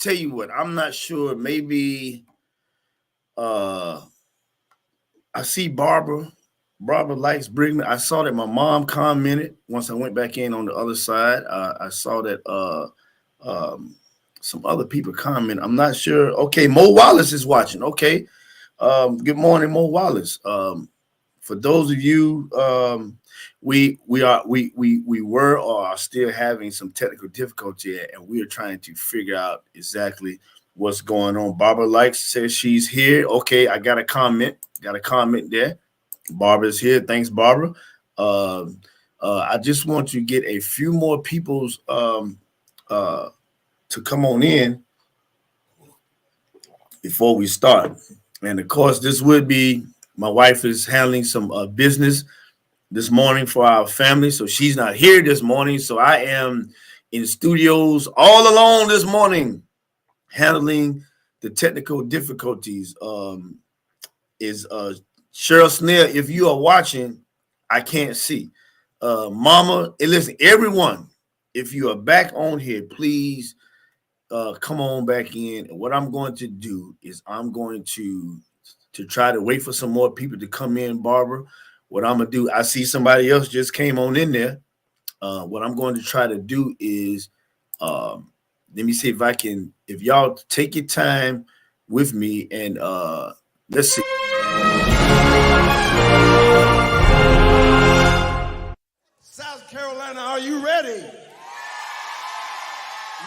tell you what, I'm not sure. Maybe uh I see Barbara. Barbara likes Brigman. I saw that my mom commented once I went back in on the other side. I saw that um some other people comment. I'm not sure. Okay, Mo Wallace is watching. Okay. Good morning, Mo Wallace. For those of you, we were or are still having some technical difficulty, and we are trying to figure out exactly what's going on. Barbara likes says she's here. Okay, I got a comment. Got a comment there. Barbara's here. Thanks, Barbara. Um, I just want to get a few more people's uh, to come on in before we start. And of course, this would be my wife is handling some business this morning for our family, so she's not here this morning. So I am in studios all alone this morning, handling the technical difficulties. Is Cheryl Snell? If you are watching, I can't see. Mama, and listen, everyone, if you are back on here, please come on back in. And what I'm going to do is I'm going to try to wait for some more people to come in, Barbara. What I'm gonna do, I see somebody else just came on in there. What I'm going to try to do is let me see if I can, if y'all take your time with me and let's see. South Carolina, are you ready?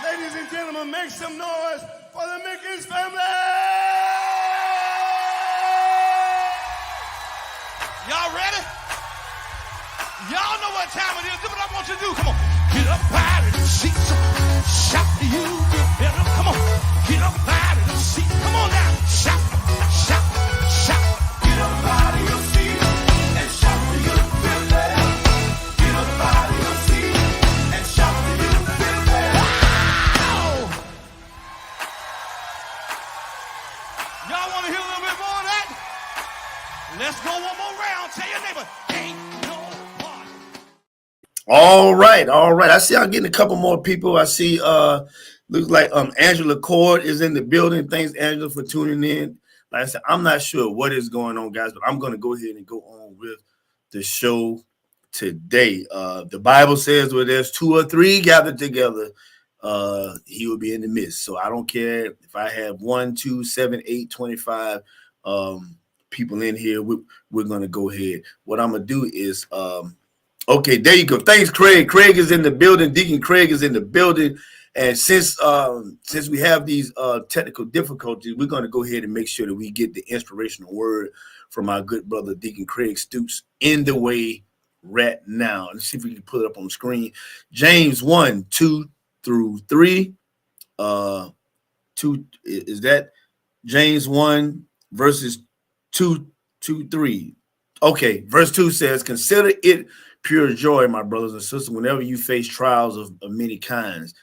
Ladies and gentlemen, make some noise for the Mickens family! Y'all ready? Y'all know what time it is. Do what I want you to do. Come on. Get up out of the seats. Shout to you. Better. Come on. Get up out of the seat. Come on now. Shout. Shout. Shout. Get up out of your seat and shout to you. Get up out of your seat and shout to you. Wow! Y'all want to hear a little bit more of that? Let's go one more round. Tell your neighbor, ain't no one. All right, all right. I see I'm getting a couple more people. I see looks like Angela Cord is in the building. Thanks, Angela, for tuning in. Like I said, I'm not sure what is going on, guys, but I'm gonna go ahead and go on with the show today. The Bible says where there's two or three gathered together, he will be in the midst. So I don't care if I have 1, 2, 7, 8, 25 people in here. We're gonna go ahead. What I'm gonna do is okay, there you go. Thanks, Craig. Craig is in the building. Deacon Craig is in the building. And since we have these technical difficulties, we're going to go ahead and make sure that we get the inspirational word from our good brother Deacon Craig Stoops in the way right now. Let's see if we can put it up on the screen. James 1, 2 through 3. 2 is that James 1 verses 2 to 3. Okay, verse 2 says, "Consider it pure joy, my brothers and sisters, whenever you face trials of many kinds."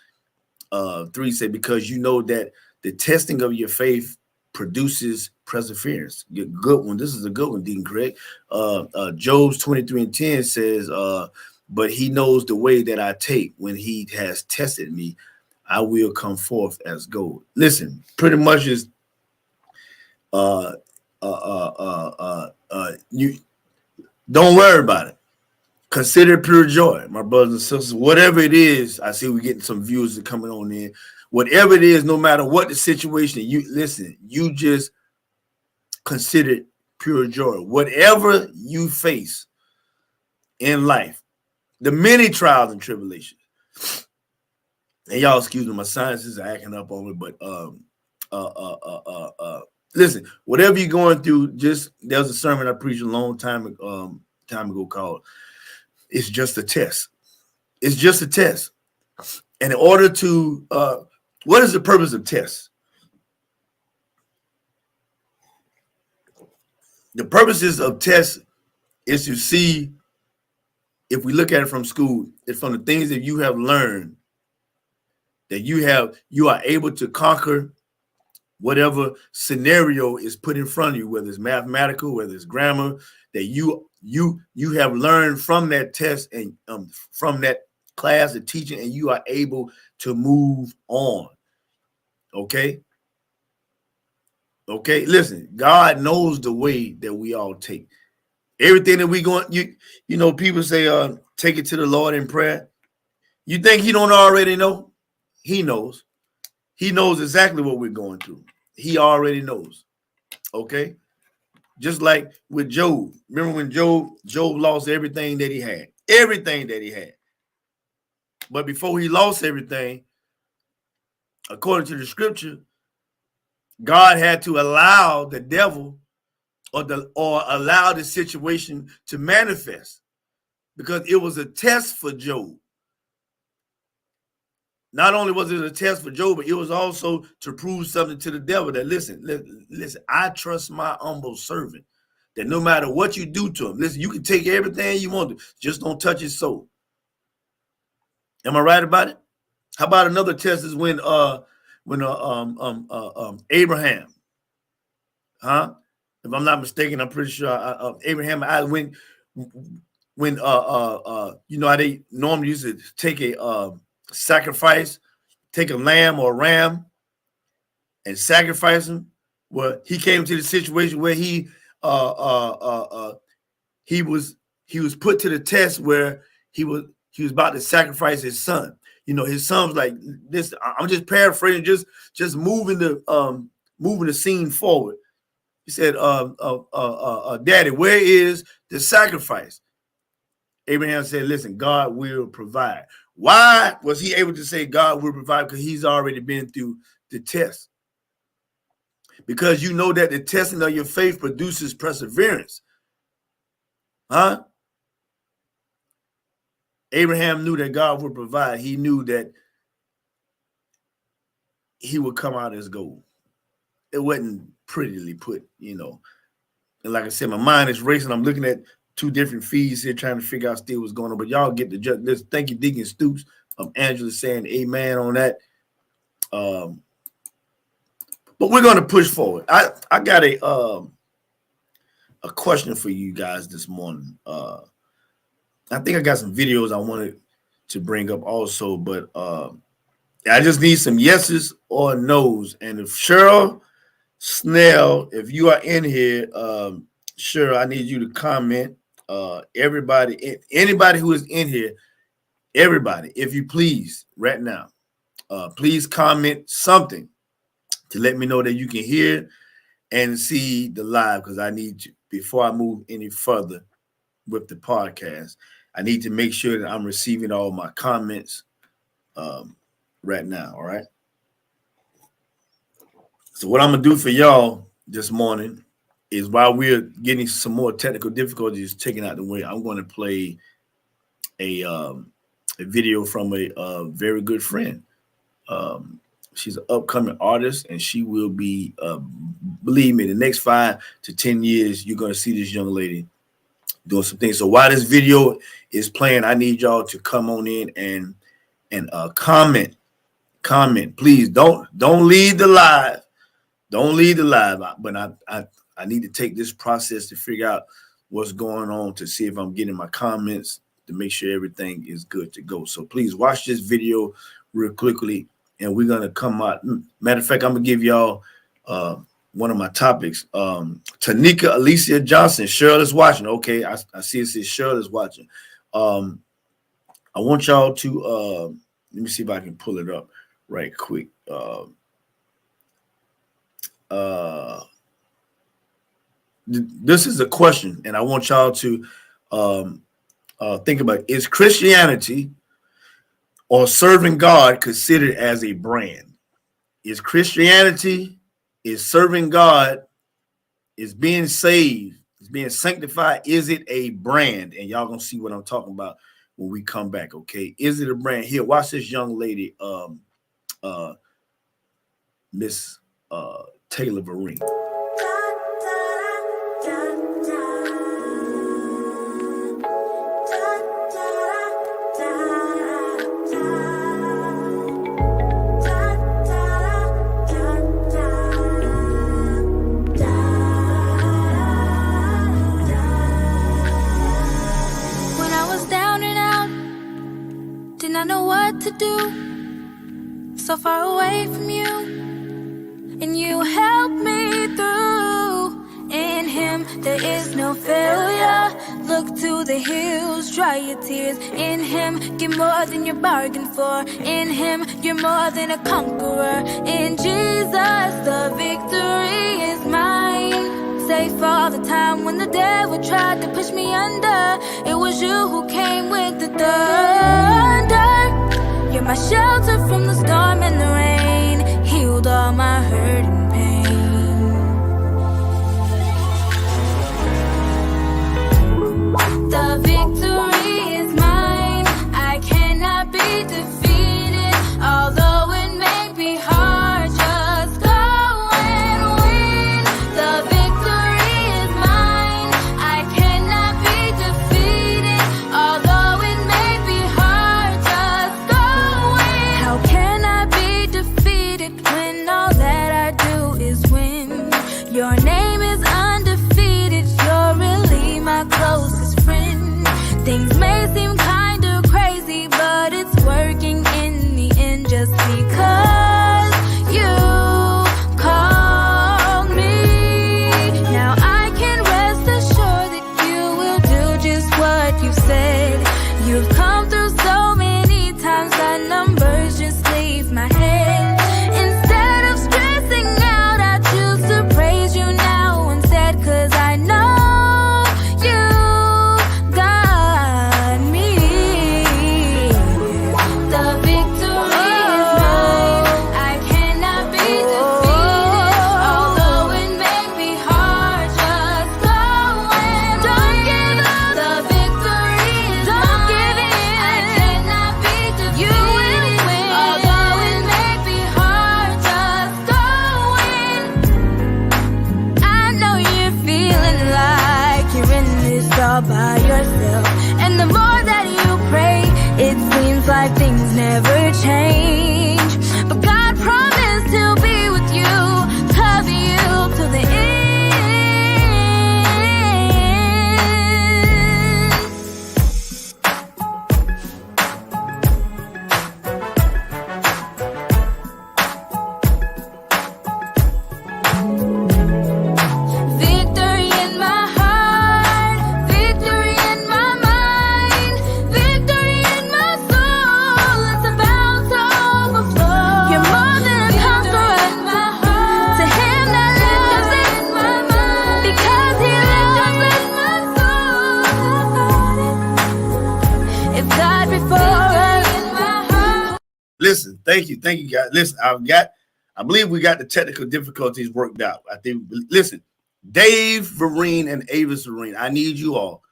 3 said, "Because you know that the testing of your faith produces perseverance." Good one. This is a good one, Deacon Craig. Job's 23:10 says, "But he knows the way that I take. When he has tested me, I will come forth as gold." Listen, pretty much is you don't worry about it. Consider pure joy, my brothers and sisters. Whatever it is, I see we're getting some viewers that coming on in. Whatever it is, no matter what the situation, you listen, you just consider pure joy. Whatever you face in life, the many trials and tribulations. And y'all excuse me, my sciences are acting up on me, but listen, whatever you're going through, just there was a sermon I preached a long time ago called "It's Just a Test." It's just a test. And in order to what is the purpose of tests? The purposes of tests is to see, if we look at it from school, it's from the things that you have learned, that you are able to conquer whatever scenario is put in front of you, whether it's mathematical, whether it's grammar, that you have learned from that test and from that class of teaching, and you are able to move on. Okay. Okay. Listen, God knows the way that we all take. Everything that we going, you know, people say, take it to the Lord in prayer. You think he don't already know? He knows. He knows exactly what we're going through. He already knows. Okay. Just like with Job. Remember when Job lost everything that he had? Everything that he had. But before he lost everything, according to the scripture, God had to allow the devil or allow the situation to manifest, because it was a test for Job. Not only was it a test for Job, but it was also to prove something to the devil that listen, I trust my humble servant, that no matter what you do to him, listen, you can take everything you want to, just don't touch his soul. Am I right about it? How about another test is when Abraham, if I'm not mistaken, I'm pretty sure Abraham, when you know how they normally used to take a sacrifice, take a lamb or a ram and sacrifice him. Well, he came to the situation where he was put to the test where he was about to sacrifice his son. You know, his son was like this. I'm just paraphrasing, just moving the scene forward. He said, Daddy, where is the sacrifice? Abraham said, listen, God will provide. Why was he able to say God will provide? Because he's already been through the test. Because you know that the testing of your faith produces perseverance. Abraham knew that God would provide. He knew that he would come out as gold. It wasn't prettily put, you know. And like I said, my mind is racing. I'm looking at two different feeds here trying to figure out still what's going on. But y'all get the judge. Thank you, Deacon Stoops. Angela saying amen on that. But we're going to push forward. I got a question for you guys this morning. I think I got some videos I wanted to bring up also, but I just need some yeses or nos. And if Cheryl Snell, if you are in here, sure, I need you to comment. Everybody, anybody who is in here, everybody, if you please, right now, please comment something to let me know that you can hear and see the live, because I need to, before I move any further with the podcast, I need to make sure that I'm receiving all my comments right now. All right. So what I'm gonna do for y'all this morning is, while we're getting some more technical difficulties taken out the way, I'm going to play a video from a very good friend. She's an upcoming artist, and she will be, believe me, the next 5 to 10 years, you're going to see this young lady doing some things. So while this video is playing, I need y'all to come on in and comment. Please don't leave the live. Don't leave the live. But I need to take this process to figure out what's going on, to see if I'm getting my comments, to make sure everything is good to go. So please watch this video real quickly, and we're going to come out. Matter of fact, I'm going to give y'all one of my topics. Tanika Alicia Johnson, Cheryl is watching. Okay, I see it says Cheryl is watching. I want y'all to, let me see if I can pull it up right quick. This is a question, and I want y'all to think about it. Is Christianity or serving God considered as a brand? Is Christianity, is serving God, is being saved, is being sanctified, is it a brand? And y'all gonna see what I'm talking about when we come back, okay? Is it a brand? Here, watch this young lady, Miss Taylor Vereen. To do, so far away from you, and you help me through. In him there is no failure. Look to the hills, dry your tears. In him get more than you bargained for. In him you're more than a conqueror. In Jesus the victory is mine. Safe all the time when the devil tried to push me under. It was you who came with the thunder. You're my shelter from the storm and the rain. Healed all my hurt and pain. The victory is mine. I cannot be defeated. Although it may be hard, just go and win. The victory is mine. I cannot be defeated. Although it may be hard, just go win. How can I be defeated when all that I do is win? Your name is undefeated. You're really my closest friend. Things may seem kinda crazy, but it's working in the end just because you called me. Now I can rest assured that you will do just what you said. You've come through so many times that numbers just leave my head. Instead of stressing out, I choose to praise you now instead, 'cause I know you got me. The victory is mine. I cannot be defeated. Although it may be hard, just go and don't give up. The victory is don't give in. I cannot be defeated. You will win. Although it may be hard, just go in. I know you're feeling like you're in this all by yourself. And the more that you pray, it seems like things never change. But God promised he'll be with you, cover you to the end. Victory in my heart, victory in my mind, victory in my soul. It's about to overflow. You're more than a conqueror. To him that lives in my mind, because he lives in my soul. If God before us, Listen, thank you, guys. Listen, I believe we got the technical difficulties worked out. I think. Listen, Dave Vereen and Avis Vereen, I need you all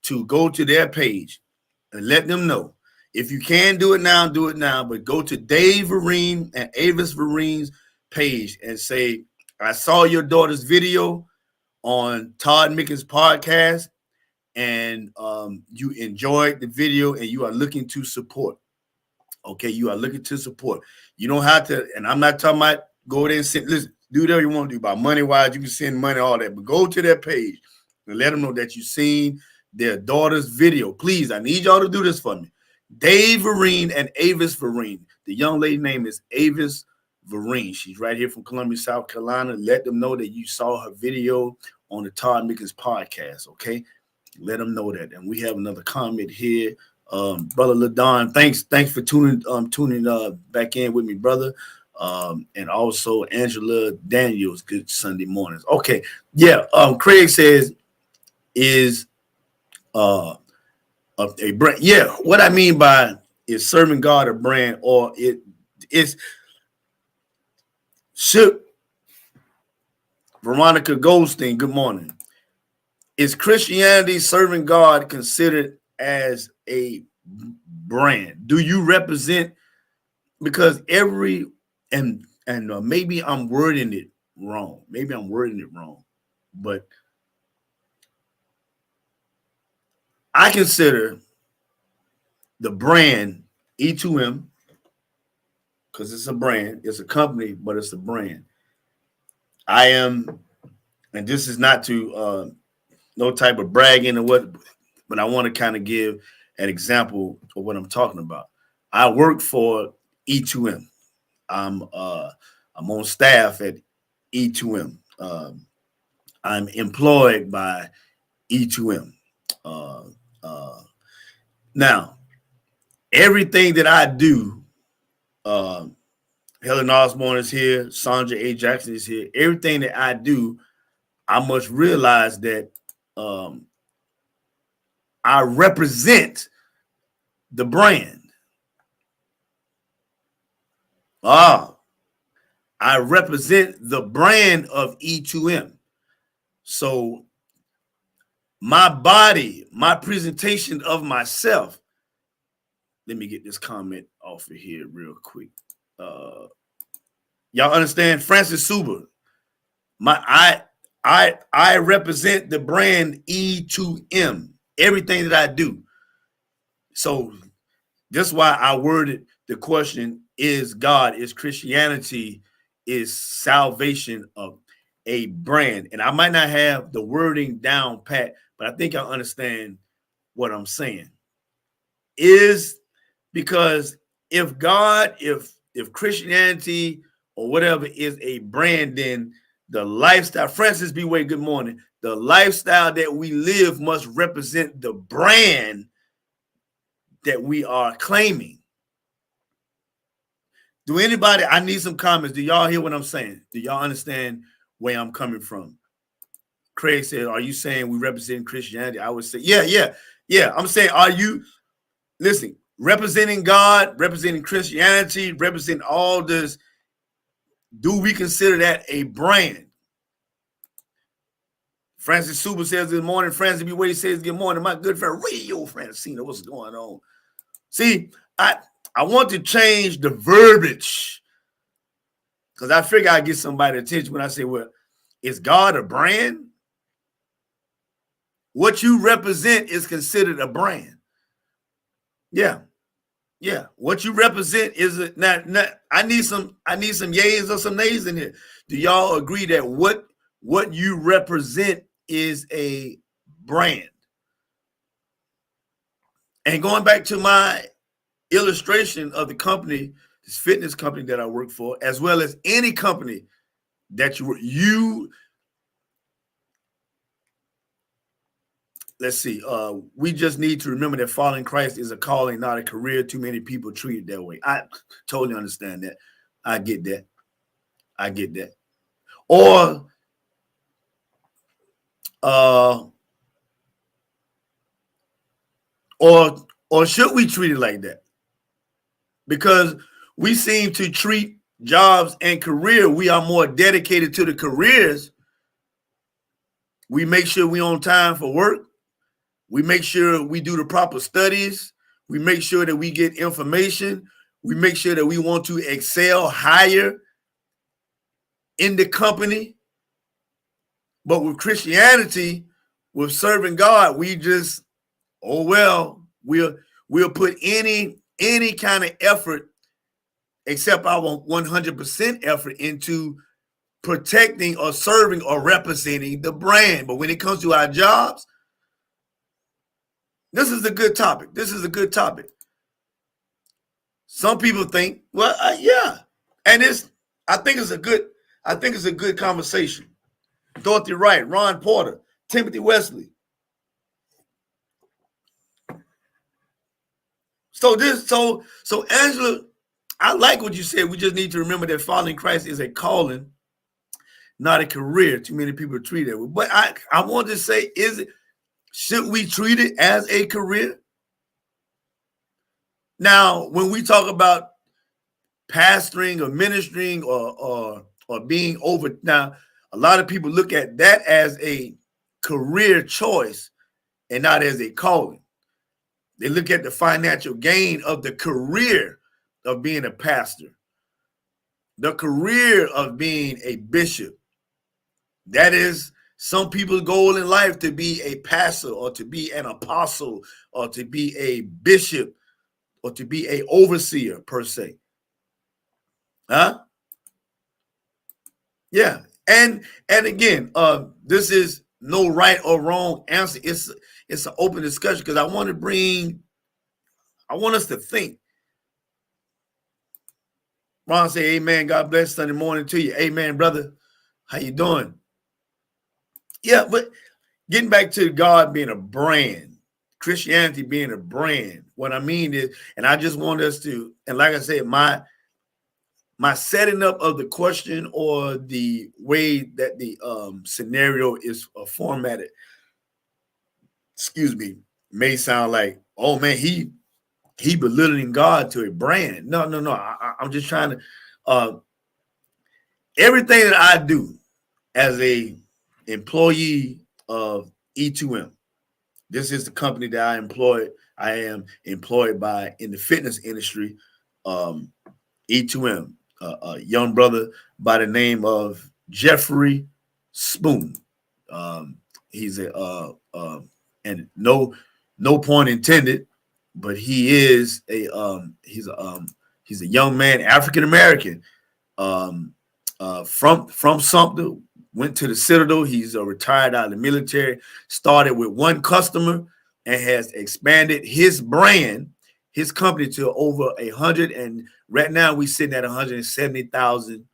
to go to their page and let them know. If you can do it now, do it now. But go to Dave Vereen and Avis Vereen's page and say, I saw your daughter's video on Todd Mickens' podcast, and you enjoyed the video and you are looking to support. Okay, you are looking to support. You don't have to, and I'm not talking about go there and send, listen, do whatever you want to do about money-wise. You can send money, all that, but go to their page and let them know that you've seen their daughter's video. Please, I need y'all to do this for me. Dave Vereen and Avis Vereen. The young lady name is Avis Vereen. She's right here from Columbia, South Carolina. Let them know that you saw her video on the Todd Mickens podcast, okay? Let them know that. And we have another comment here. Brother LaDon, thanks for tuning back in with me, brother. And also Angela Daniels, good Sunday mornings. Okay, yeah. Craig says is a brand. Yeah, what I mean by is serving God a brand, or it is should. Veronica Goldstein, good morning. Is Christianity serving God considered as a brand? Do you represent? Because every and maybe I'm wording it wrong. But I consider the brand E2M, because it's a brand, it's a company, but it's a brand. I am, and this is not to no type of bragging or what, but I want to kind of give an example of what I'm talking about. I work for E2M. I'm on staff at E2M. I'm employed by E2M. Now, everything that I do, Helen Osborne is here, Sandra A. Jackson is here. Everything that I do, I must realize that I represent the brand. I represent the brand of E2M. So my body, my presentation of myself. Let me get this comment off of here real quick. Y'all understand? Francis Suber. I represent the brand E2M. Everything that I do. So that's why I worded the question: is God, is Christianity, is salvation of a brand? And I might not have the wording down pat, but I think I understand what I'm saying. Is because if God, if Christianity or whatever is a brand, then the lifestyle, Francis B. Wade, good morning. The lifestyle that we live must represent the brand that we are claiming. Do anybody, I need some comments. Do y'all hear what I'm saying? Do y'all understand where I'm coming from? Craig said, are you saying we represent Christianity? I would say, yeah. I'm saying, are you, listen, representing God, representing Christianity, representing all this, do we consider that a brand? Francis Suber says good morning. Francis B. Wade says good morning. My good friend, Rio Francina, what's going on? See, I want to change the verbiage because I figure I get somebody's attention when I say, well, is God a brand? What you represent is considered a brand. Yeah. What you represent is not. I need some yays or some nays in here. Do y'all agree that what you represent is a brand? And going back to my illustration of the company, this fitness company that I work for, as well as any company that you let's see, we just need to remember that following Christ is a calling, not a career. Too many people treat it that way. I totally understand that. I get that. Or should we treat it like that? Because we seem to treat jobs and career, we are more dedicated to the careers. We make sure we're on time for work. We make sure we do the proper studies. We make sure that we get information. We make sure that we want to excel higher in the company. But with Christianity, with serving God, we just, we'll put any kind of effort except our 100% effort into protecting or serving or representing the brand. But when it comes to our jobs, this is a good topic. Some people think, well, yeah, and I think it's a good conversation. Dorothy Wright, Ron Porter, Timothy Wesley. So Angela, I like what you said. We just need to remember that following Christ is a calling, not a career. Too many people treat it. But I want to say, should we treat it as a career? Now, when we talk about pastoring or ministering or being over, now a lot of people look at that as a career choice and not as a calling. They look at the financial gain of the career of being a pastor, the career of being a bishop. That is some people's goal in life, to be a pastor or to be an apostle or to be a bishop or to be an overseer per se. Huh? Yeah. And again, this is no right or wrong answer. It's an open discussion because I want us to think. Ron say, amen. God bless. Sunday morning to you. Amen, brother. How you doing? Yeah, but getting back to God being a brand, Christianity being a brand. What I mean is, and I just want us to, and like I said, my setting up of the question or the way that the scenario is formatted, excuse me, may sound like, oh man, he belittling God to a brand. No. I'm just trying to everything that I do as a employee of E2M. This is the company that I am employed by in the fitness industry. E2M, a young brother by the name of Jeffrey Spoon. He's and no point intended, but he is he's a young man, African American, from Sumter. Went to the Citadel. He's retired out of the military. Started with one customer and has expanded his brand, his company, to over 100. And right now we're sitting at 170,000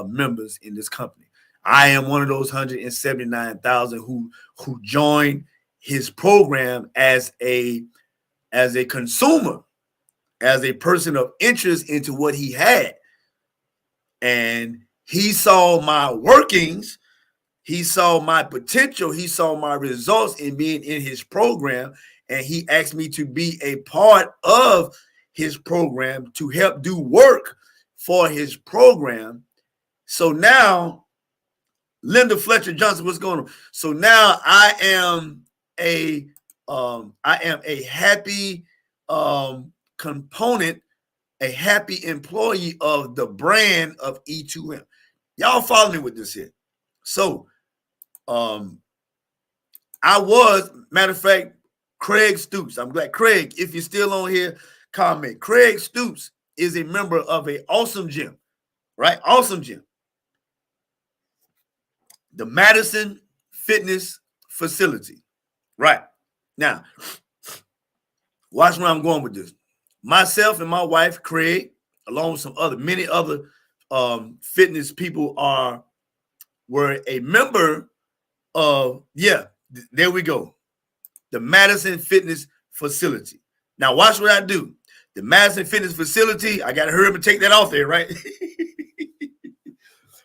members in this company. I am one of those 179,000 who joined his program as a consumer, as a person of interest into what he had. And he saw my workings, he saw my potential, he saw my results in being in his program, and he asked me to be a part of his program to help do work for his program. So now, Linda Fletcher Johnson, what's going on? So now I am a happy component, a happy employee of the brand of E2M. Y'all follow me with this here. So I was, matter of fact, Craig Stoops. I'm glad. Craig, if you're still on here, comment. Craig Stoops is a member of a awesome gym, right? Awesome gym. The Madison Fitness Facility. Right. Now, watch where I'm going with this. Myself and my wife, Craig, along with many other fitness people were a member of, there we go, the Madison Fitness Facility. Now watch what I do. The Madison Fitness Facility, I got to hurry up and take that off there, right?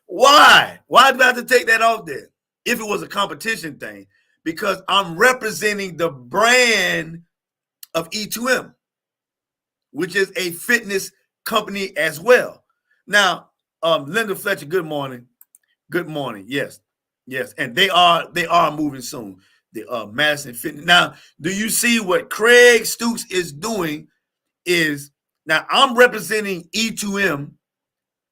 Why? Why do I have to take that off there? If it was a competition thing, because I'm representing the brand of E2M, which is a fitness company as well. Now, Linda Fletcher, good morning. Good morning. Yes. And they are moving soon. The Madison Fitness. Now, do you see what Craig Stoops is doing? Is now I'm representing E2M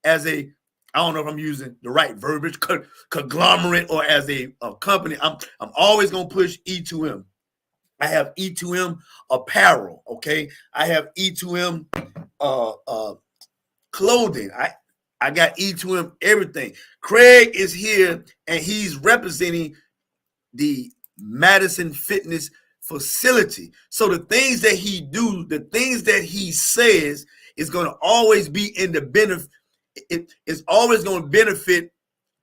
as a, I don't know if I'm using the right verbiage, conglomerate, or as a company. I'm always gonna push E2M. I have E2M apparel, okay? I have E2M clothing. I got E2M everything. Craig is here and he's representing the Madison Fitness Facility. So the things that he do, the things that he says is going to always be in the benefit. It's always going to benefit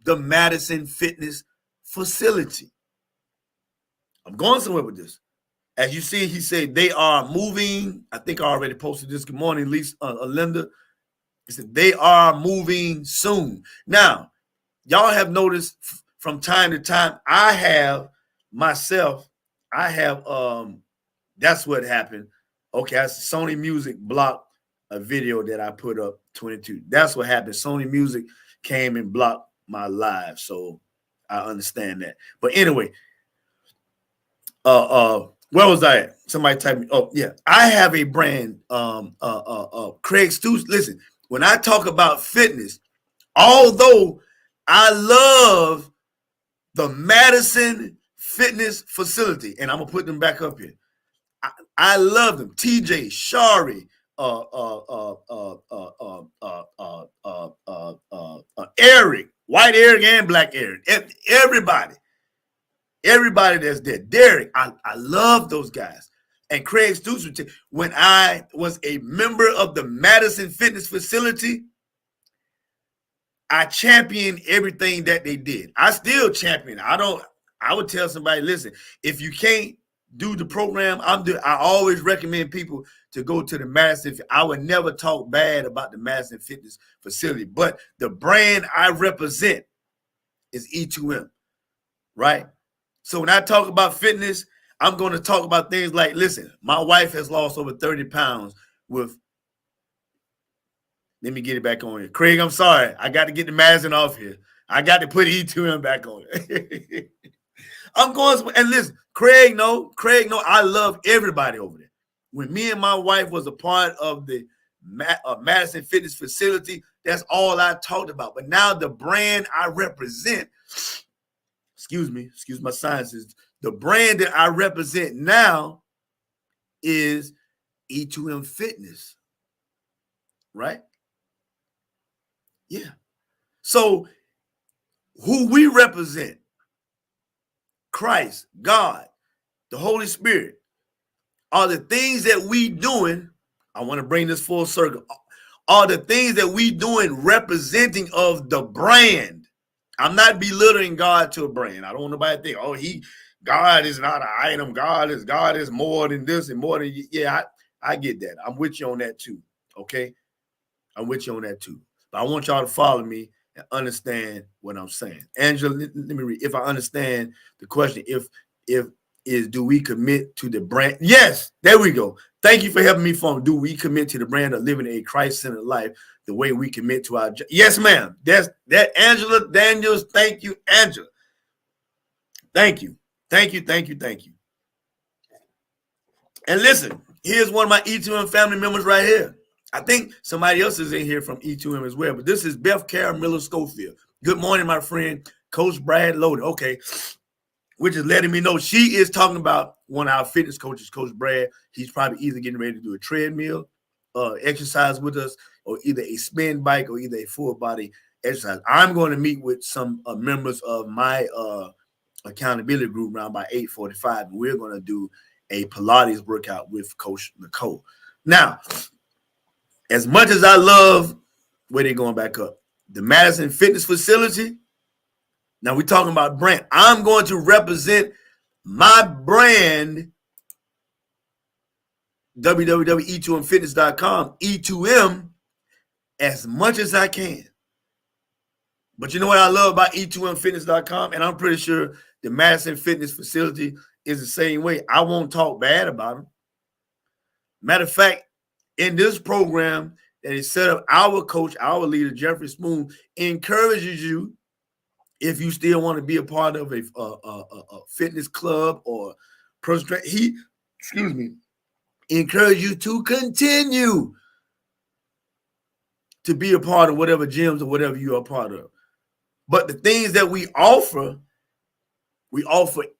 the Madison Fitness Facility. I'm going somewhere with this. As you see, he said they are moving. I think I already posted this. Good morning, Linda. He said they are moving soon. Now, y'all have noticed from time to time, I have that's what happened. Okay, Sony Music blocked a video that I put up 22. That's what happened. Sony Music came and blocked my live. So I understand that. But anyway, where was I at? Somebody typed me. Oh, yeah. I have a brand, Craig Stoops. Listen, when I talk about fitness, although I love the Madison Fitness Facility, and I'm going to put them back up here. I love them. TJ, Shari, Eric, white Eric and black Eric, everybody that's there. Derek, I love those guys. And Craig Stoops, when I was a member of the Madison Fitness Facility, I champion everything that they did. I still champion. I would tell somebody, listen, if you can't do the program, I always recommend people to go to the Madison. I would never talk bad about the Madison Fitness facility, but the brand I represent is E2M, right? So when I talk about fitness, I'm going to talk about things like, listen, my wife has lost over 30 pounds with, let me get it back on here. Craig, I'm sorry. I got to get the Madison off here. I got to put E2M back on it. I'm going, and listen, Craig, no, I love everybody over there. When me and my wife was a part of the Madison Fitness facility, that's all I talked about. But now the brand I represent, excuse my sciences, the brand that I represent now is E2M Fitness, right? Yeah. So who we represent, Christ, God, the Holy Spirit, are the things that we doing. I want to bring this full circle. Are the things that we doing representing of the brand. I'm not belittling God to a brand. I don't want nobody to think, oh, God is not an item. God is more than this and more than, yeah, I get that. I'm with you on that too. Okay. I'm with you on that too. But I want y'all to follow me and understand what I'm saying. Angela, let me read. If I understand the question, do we commit to the brand? Yes, there we go. Thank you for helping me from. Do we commit to the brand of living a Christ-centered life the way we commit to our? Yes, ma'am. That's that. Angela Daniels. Thank you, Angela. Thank you. Thank you. And listen, here's one of my E2M family members right here. I think somebody else is in here from E2M as well, but this is Beth Kara Miller Schofield. Good morning, my friend, Coach Brad Loden. Okay, which is letting me know she is talking about one of our fitness coaches, Coach Brad. He's probably either getting ready to do a treadmill exercise with us, or either a spin bike, or either a full body exercise. I'm going to meet with some members of my accountability group around by 8:45, and we're going to do a Pilates workout with Coach Nicole. Now, as much as I love where they're going back up, the Madison Fitness facility, now we're talking about brand. I'm going to represent my brand, www.e2mfitness.com, E2M, as much as I can. But you know what I love about E2mfitness.com? And I'm pretty sure the Madison Fitness facility is the same way. I won't talk bad about them. Matter of fact, in this program that is set up, our coach, our leader, Jeffrey Spoon, encourages you, if you still want to be a part of a fitness club or personal, he encourages you to continue to be a part of whatever gyms or whatever you are a part of. But the things that we offer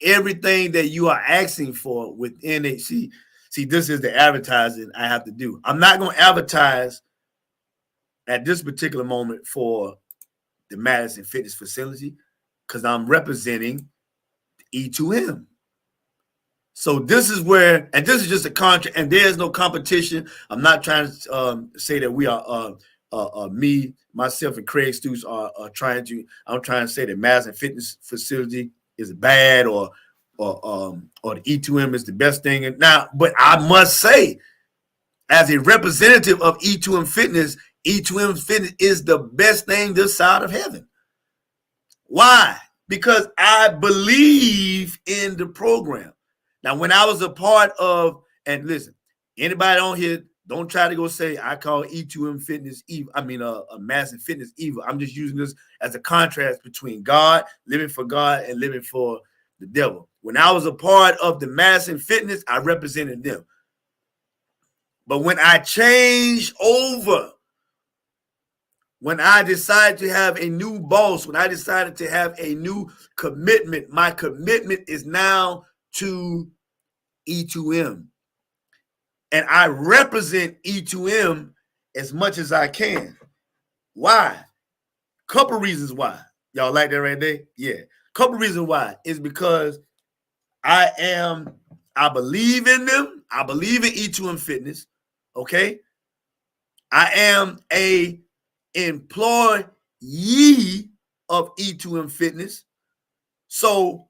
everything that you are asking for within it. See, this is the advertising I have to do. I'm not going to advertise at this particular moment for the Madison Fitness facility because I'm representing E2M. So this is where, and this is just a contract, and there's no competition. I'm not trying to say that we are, me, myself, and Craig Stoops are trying to. I'm trying to say that Madison Fitness facility is bad, or the E2M is the best thing. Now, but I must say, as a representative of E2M Fitness, E2M Fitness is the best thing this side of heaven. Why? Because I believe in the program. Now, when I was a part of, and listen, anybody on here, don't try to go say I call E2M Fitness evil. I mean, a Madison Fitness evil. I'm just using this as a contrast between God, living for God, and living for the devil. When I was a part of the Madison Fitness, I represented them. But when I changed over, when I decided to have a new boss, when I decided to have a new commitment, my commitment is now to E2M. And I represent E2M as much as I can. Why? Couple reasons why. Y'all like that right there? Yeah. Couple reasons why is because I believe in them. I believe in E2M Fitness. Okay. I am a employee ye of E2M Fitness. So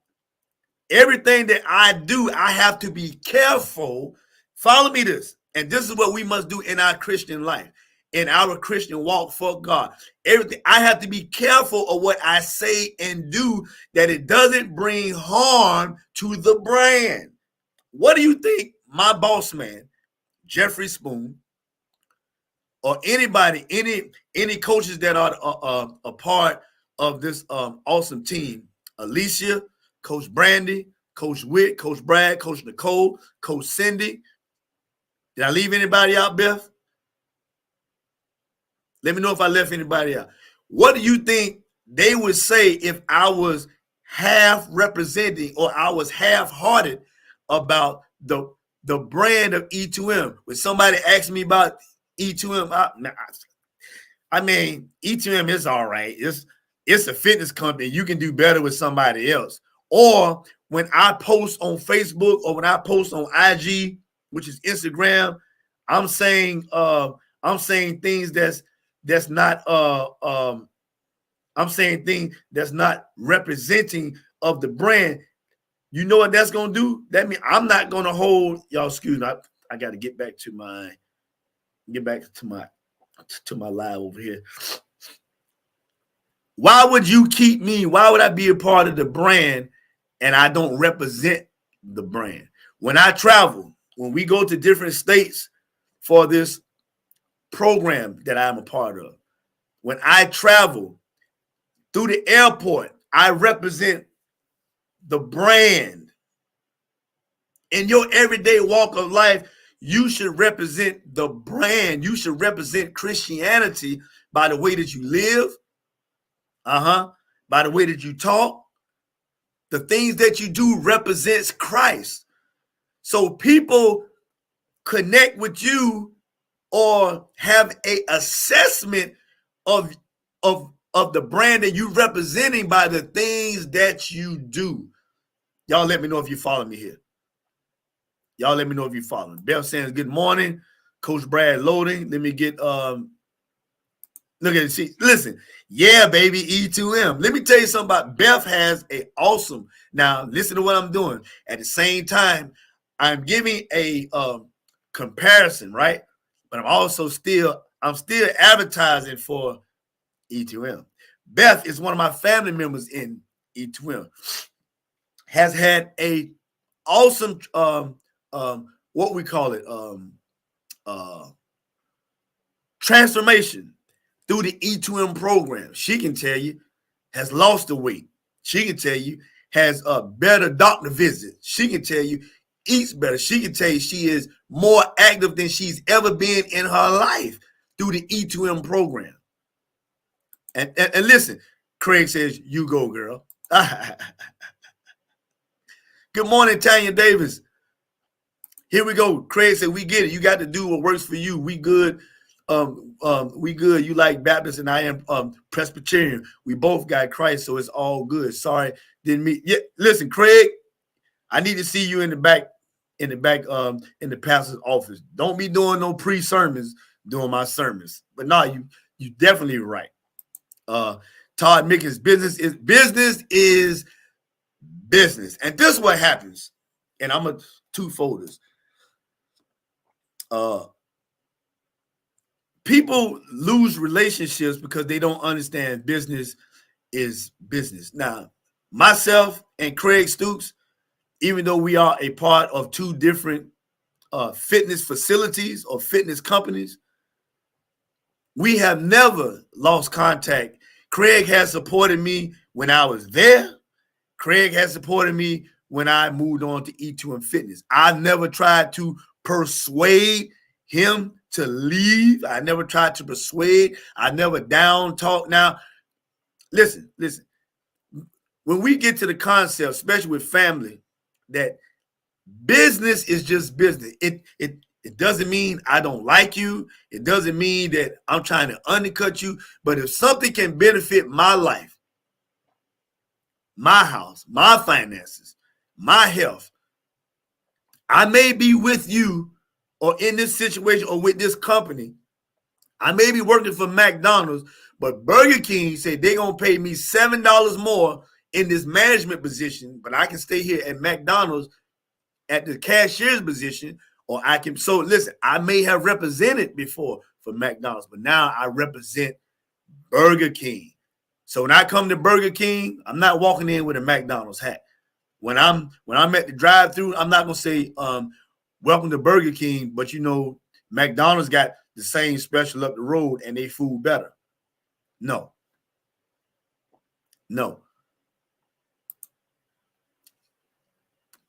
everything that I do, I have to be careful. Follow me this. And this is what we must do in our Christian life, in our Christian walk for God. Everything, I have to be careful of what I say and do, that it doesn't bring harm to the brand. What do you think my boss man, Jeffrey Spoon, or anybody, any coaches that are a part of this awesome team, Alicia, Coach Brandy, Coach Witt, Coach Brad, Coach Nicole, Coach Cindy. Did I leave anybody out, Beth? Let me know if I left anybody out. What do you think they would say if I was half representing, or I was half-hearted about the brand of E2M? When somebody asked me about E2M, I mean, E2M is all right. It's a fitness company. You can do better with somebody else. Or when I post on Facebook, or when I post on IG, which is Instagram, I'm saying things that's not I'm saying things that's not representing of the brand. You know what that's gonna do? That means I'm not gonna hold y'all. Excuse me. I got to get back to my live over here. Why would you keep me? Why would I be a part of the brand and I don't represent the brand? When I travel, when we go to different states for this program that I'm a part of, when I travel through the airport, I represent the brand. In your everyday walk of life, you should represent the brand. You should represent Christianity by the way that you live, by the way that you talk. The things that you do represents Christ. So people connect with you or have a assessment of the brand that you're representing by the things that you do. Y'all let me know if you follow me here. Y'all let me know if you follow me. Beth saying good morning. Coach Brad loading. Let me get look at it. See, listen. Yeah, baby, E2M. Let me tell you something about Beth has a awesome. Now, listen to what I'm doing. At the same time, I'm giving a comparison, right? But I'm still advertising for E2M. Beth is one of my family members in E2M. Has had a awesome what we call it transformation through the E2M program. She can tell you has lost the weight. She can tell you has a better doctor visit. She can tell you eats better. She can tell you she is more active than she's ever been in her life through the E2M program. And listen, Craig says, you go, girl. Good morning, Tanya Davis. Here we go. Craig said, we get it. You got to do what works for you. We good. We good. You like Baptist and I am Presbyterian. We both got Christ, so it's all good. Sorry, didn't meet. Yeah, listen, Craig, I need to see you in the back, in the pastor's office. Don't be doing no pre-sermons doing my sermons. But no, you definitely right. Todd Mickens, business is business. And this is what happens. And I'm a two folders. People lose relationships because they don't understand business is business. Now, myself and Craig Stoops, even though we are a part of two different fitness facilities or fitness companies, we have never lost contact. Craig has supported me when I was there. Craig has supported me when I moved on to E2M Fitness. I never tried to persuade him to leave. I never tried to persuade. I never down talk. Now, listen. When we get to the concept, especially with family, that business is just business. It doesn't mean I don't like you. It doesn't mean that I'm trying to undercut you. But if something can benefit my life, my house, my finances, my health, I may be with you or in this situation or with this company. I may be working for McDonald's, But Burger King said they're going to pay me $7 more in this management position, but I can stay here at McDonald's at the cashier's position, or I can. So listen, I may have represented before for McDonald's, but now I represent Burger King. So when I come to Burger King, I'm not walking in with a McDonald's hat. When I'm at the drive-thru, I'm not gonna say welcome to Burger King, but you know, McDonald's got the same special up the road and they food better. No.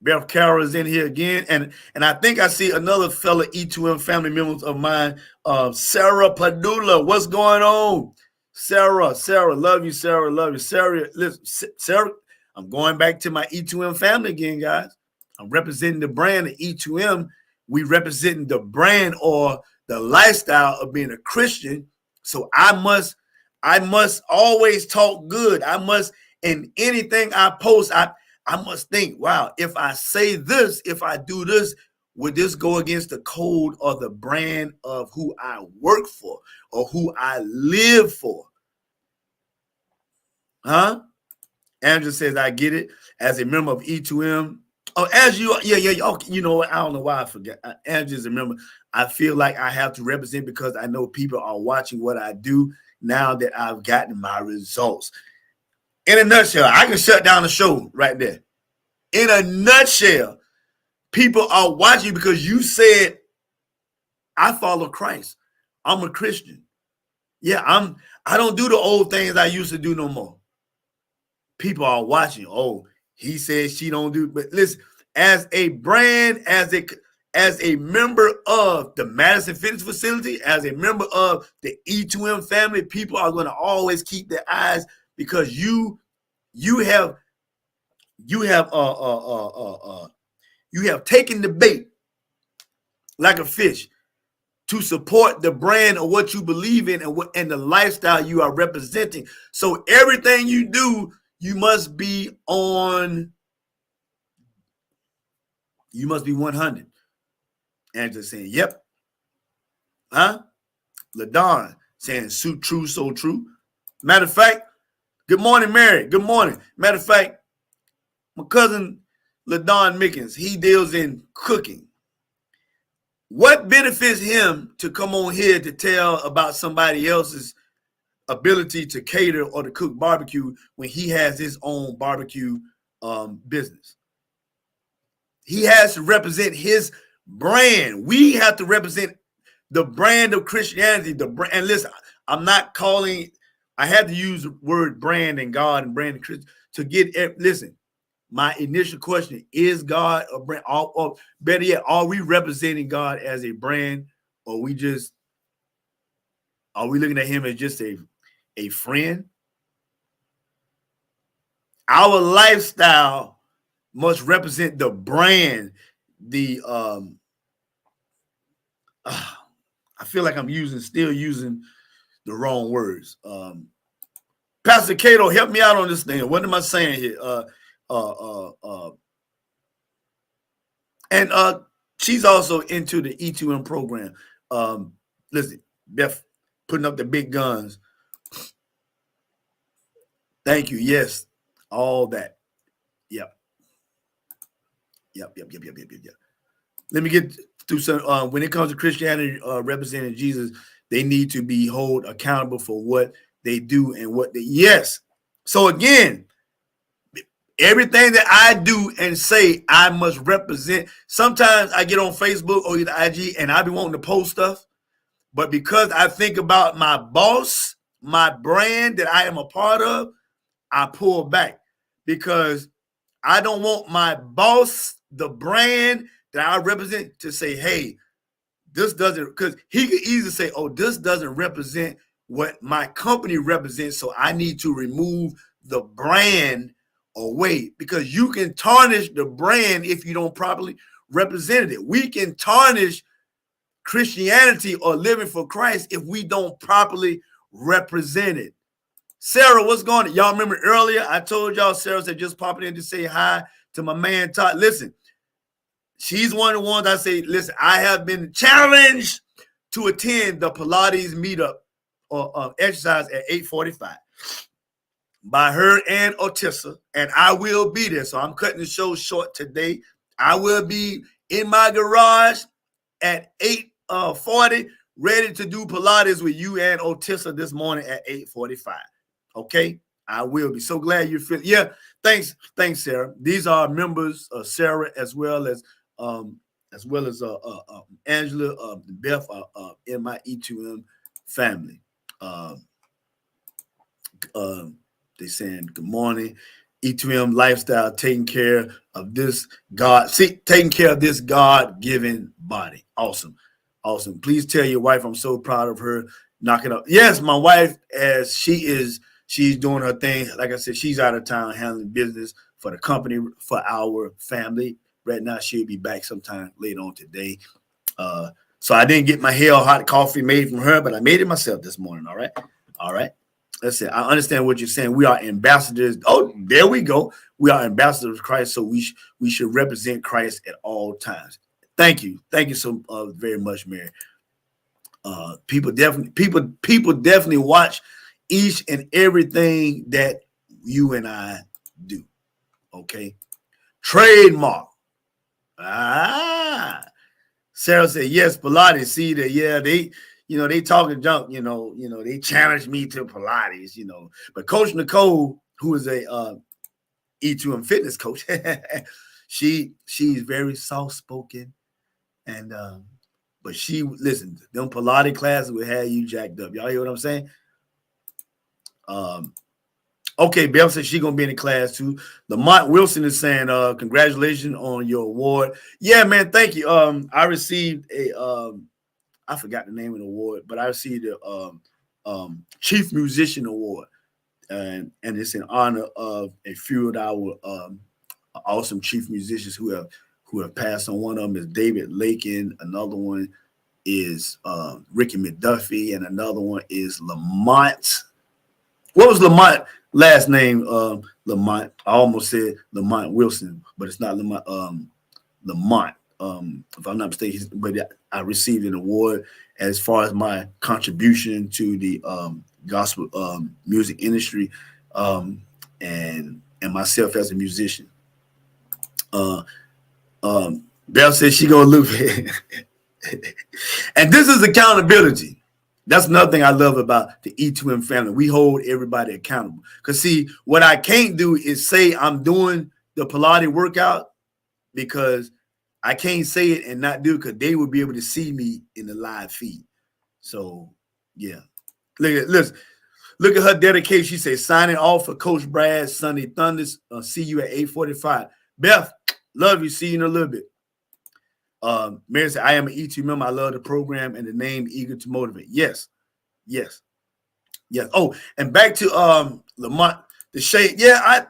Beth Carroll is in here again, and I think I see another fellow E2M family members of mine, Sarah Padula. What's going on, Sarah? Love you, Sarah. Love you, Sarah. Listen, Sarah. I'm going back to my E2M family again, guys. I'm representing the brand of E2M. We representing the brand or the lifestyle of being a Christian. So I must always talk good. I must, in anything I post, I must think, wow, if I say this, if I do this, would this go against the code or the brand of who I work for or who I live for? Huh? Andrew says, I get it. As a member of E2M. Oh, as you, yeah. You know what? I don't know why I forgot. Andrew's a member. I feel like I have to represent because I know people are watching what I do now that I've gotten my results. In a nutshell, I can shut down the show right there. In a nutshell, people are watching because you said, I follow Christ. I'm a Christian. Yeah, I don't do the old things I used to do no more. People are watching. Oh, he says she don't do. But listen, as a brand, as a member of the Madison Fitness Facility, as a member of the E2M family, people are going to always keep their eyes because you have taken the bait like a fish to support the brand of what you believe in and the lifestyle you are representing. So everything you do, you must be 100. Angela saying, yep. Huh? LaDon saying, so true, so true. Matter of fact, good morning, Mary. Good morning. Matter of fact, my cousin LaDon Mickens, he deals in cooking. What benefits him to come on here to tell about somebody else's ability to cater or to cook barbecue when he has his own barbecue business? He has to represent his brand. We have to represent the brand of Christianity. The brand. And listen, I'm not calling. I had to use the word brand and God and brand and Christian to get. Listen, my initial question is God a brand? Or better yet, are we representing God as a brand, or are we looking at him as just a friend? Our lifestyle must represent the brand. I feel like I'm still using the wrong words. Pastor Cato, help me out on this thing. What am I saying here? And she's also into the E2M program. Listen, Beth putting up the big guns. Thank you. Yes, all that. Yep. Let me get through some. When it comes to Christianity representing Jesus, they need to be held accountable for what they do and what they. Yes. So again, everything that I do and say, I must represent. Sometimes I get on Facebook or either IG and I be wanting to post stuff, but because I think about my boss, my brand that I am a part of, I pull back because I don't want my boss, the brand that I represent, to say, hey, this doesn't, because he could easily say, oh, this doesn't represent what my company represents, so I need to remove the brand away, because you can tarnish the brand if you don't properly represent it. We can tarnish Christianity or living for Christ if we don't properly represent it. Sarah, what's going on? Y'all remember earlier I told y'all Sarah said just popping in to say hi to my man Todd. Listen, she's one of the ones I say, listen, I have been challenged to attend the Pilates meetup exercise at 8:45 by her and Otissa, and I will be there. So I'm cutting the show short today. I will be in my garage at 8:40, ready to do Pilates with you and Otissa this morning at 8:45. Okay, I will be. So glad you feel. Yeah, thanks, Sarah. These are members, Sarah as well as Angela, Beth, in my E2M family. They saying good morning. E2M lifestyle, taking care of this God-given body. Awesome. Please tell your wife I'm so proud of her knocking up. Yes, my wife, as she's doing her thing. Like I said, she's out of town handling business for the company, for our family. Right now, she'll be back sometime later on today. So I didn't get my hell hot coffee made from her, but I made it myself this morning. All right. Listen, I understand what you're saying. We are ambassadors. Oh, there we go. We are ambassadors of Christ, so we should represent Christ at all times. Thank you so very much, Mary. People definitely watch each and everything that you and I do. Okay, trademark. Sarah said yes. Pilates. See that? Yeah, they talking junk. They challenged me to Pilates. But Coach Nicole, who is a E2M fitness coach, she's very soft spoken, and but she listen. Them Pilates classes will have you jacked up. Y'all hear what I'm saying? Okay, Bell said she's gonna be in the class too. Lamont Wilson is saying, congratulations on your award. Yeah, man, thank you. I received a I forgot the name of the award, but I received a Chief Musician Award. And it's in honor of a few of our awesome chief musicians who have passed on. One of them is David Lakin, another one is Ricky McDuffie, and another one is Lamont. What was Lamont last name? Lamont. I almost said Lamont Wilson, but it's not Lamont. Lamont, if I'm not mistaken. But I received an award as far as my contribution to the gospel music industry, and myself as a musician. Belle said she gonna look and this is accountability. That's another thing I love about the E2M family. We hold everybody accountable. Because see, what I can't do is say I'm doing the Pilates workout, because I can't say it and not do it, because they will be able to see me in the live feed. So yeah. Look at her dedication. She says, signing off for Coach Brad, Sunday Thunders. See you at 8:45. Beth, love you. See you in a little bit. Mary said, I am an E2 member. I love the program and the name Eager to Motivate. Yes. Oh, and back to Lamont, the shade. Yeah, I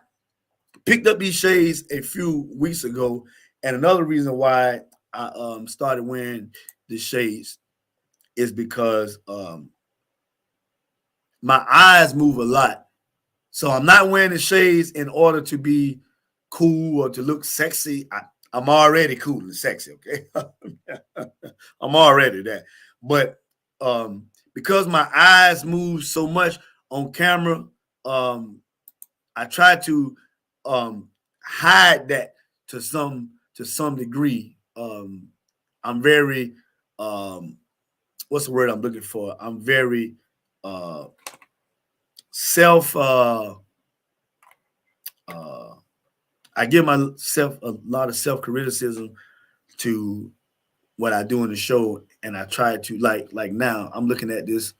picked up these shades a few weeks ago. And another reason why I started wearing the shades is because my eyes move a lot. So I'm not wearing the shades in order to be cool or to look sexy. I'm already cool and sexy, okay? I'm already that. But because my eyes move so much on camera, I try to hide that to some degree. I'm very what's the word I'm looking for? I'm very I give myself a lot of self-criticism to what I do in the show, and I try to like now I'm looking at this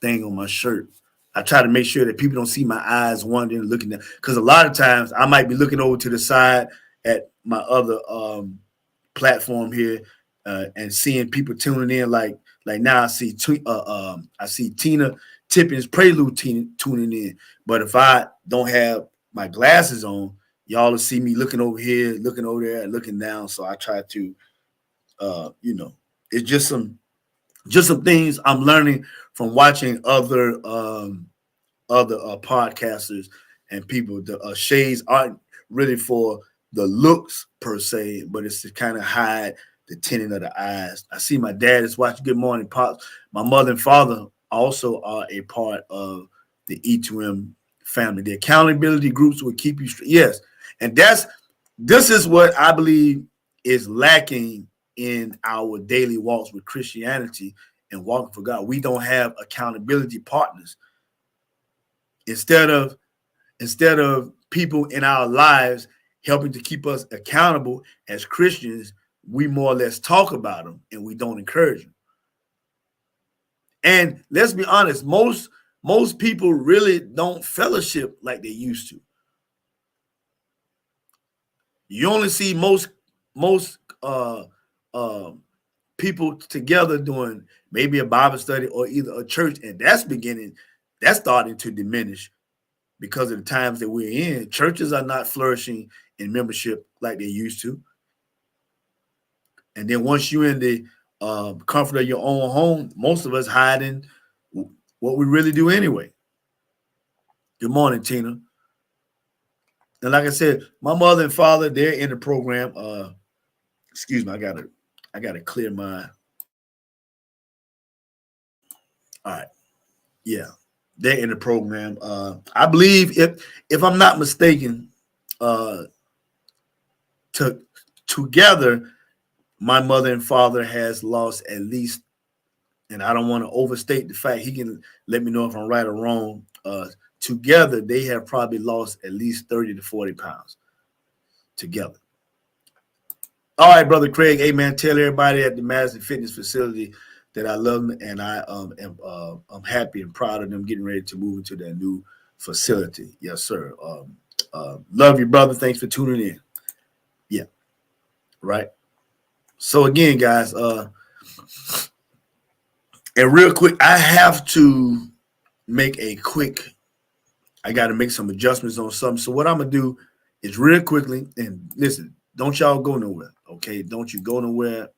thing on my shirt. I try to make sure that people don't see my eyes wandering, looking at, because a lot of times I might be looking over to the side at my other platform here and seeing people tuning in. Like now I see Tina Tippins Prelude tuning in, but if I don't have my glasses on, y'all will see me looking over here, looking over there, and looking down. So I try to, it's just some things I'm learning from watching other podcasters and people. The shades aren't really for the looks per se, but it's to kind of hide the tinting of the eyes. I see my dad is watching. Good morning, Pops. My mother and father also are a part of the E2M family. The accountability groups will keep you straight. Yes. And this is what I believe is lacking in our daily walks with Christianity and walking for God. We don't have accountability partners. Instead of people in our lives helping to keep us accountable as Christians, we more or less talk about them and we don't encourage them. And let's be honest, most people really don't fellowship like they used to. You only see most people together doing maybe a Bible study or either a church, and that's starting to diminish because of the times that we're in. Churches are not flourishing in membership like they used to. And then once you're in the comfort of your own home, most of us hide in what we really do anyway. Good morning, Tina. And like I said, my mother and father, they're in the program. Excuse me, I gotta clear my. All right, yeah, they're in the program. I believe, if I'm not mistaken, together, my mother and father has lost at least, and I don't want to overstate the fact. He can let me know if I'm right or wrong. Together, they have probably lost at least 30 to 40 pounds together. All right, Brother Craig, amen. Tell everybody at the Madison Fitness facility that I love them, and I'm happy and proud of them getting ready to move into their new facility. Yes, sir. Love you, brother. Thanks for tuning in. Yeah, right. So again, guys, and real quick, I have to make I got to make some adjustments on something. So what I'm going to do is real quickly, and listen, don't y'all go nowhere, okay? Don't you go nowhere.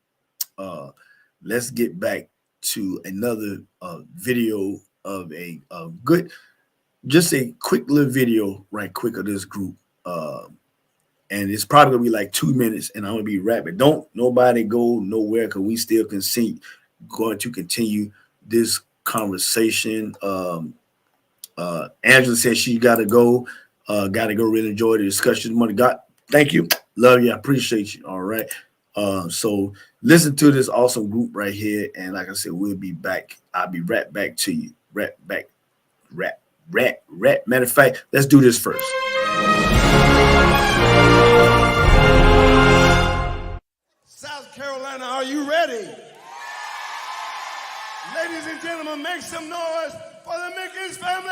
Let's get back to another video of a just a quick little video right quick of this group. And it's probably going to be like 2 minutes, and I'm going to be rapping. Don't nobody go nowhere because we still going to continue this conversation. Angela said she got to go really enjoy the discussion. Money, God, thank you. Love you. I appreciate you. All right. So listen to this awesome group right here. And like I said, we'll be back. I'll be right back to you. Rap. Matter of fact, let's do this first. South Carolina, are you ready? Ladies and gentlemen, make some noise for the Mickens family!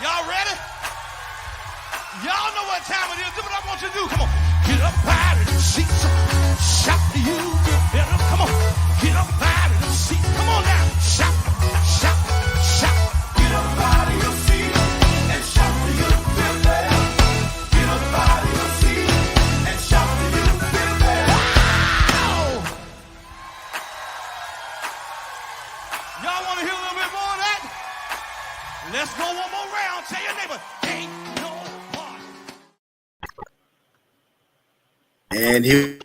Y'all ready? Y'all know what time it is. Do what I want you to do. Come on. Get up out of the seats. Shout to you. Better. Come on. Get up out of the seat. Come on now. Shout. Get up out of your seat and shout to you. Better. Get up out of your seat and shout to you. Better. Wow! Y'all want to hear a little bit more of that? Let's go one more round. Tell your neighbor, ain't no party. And here.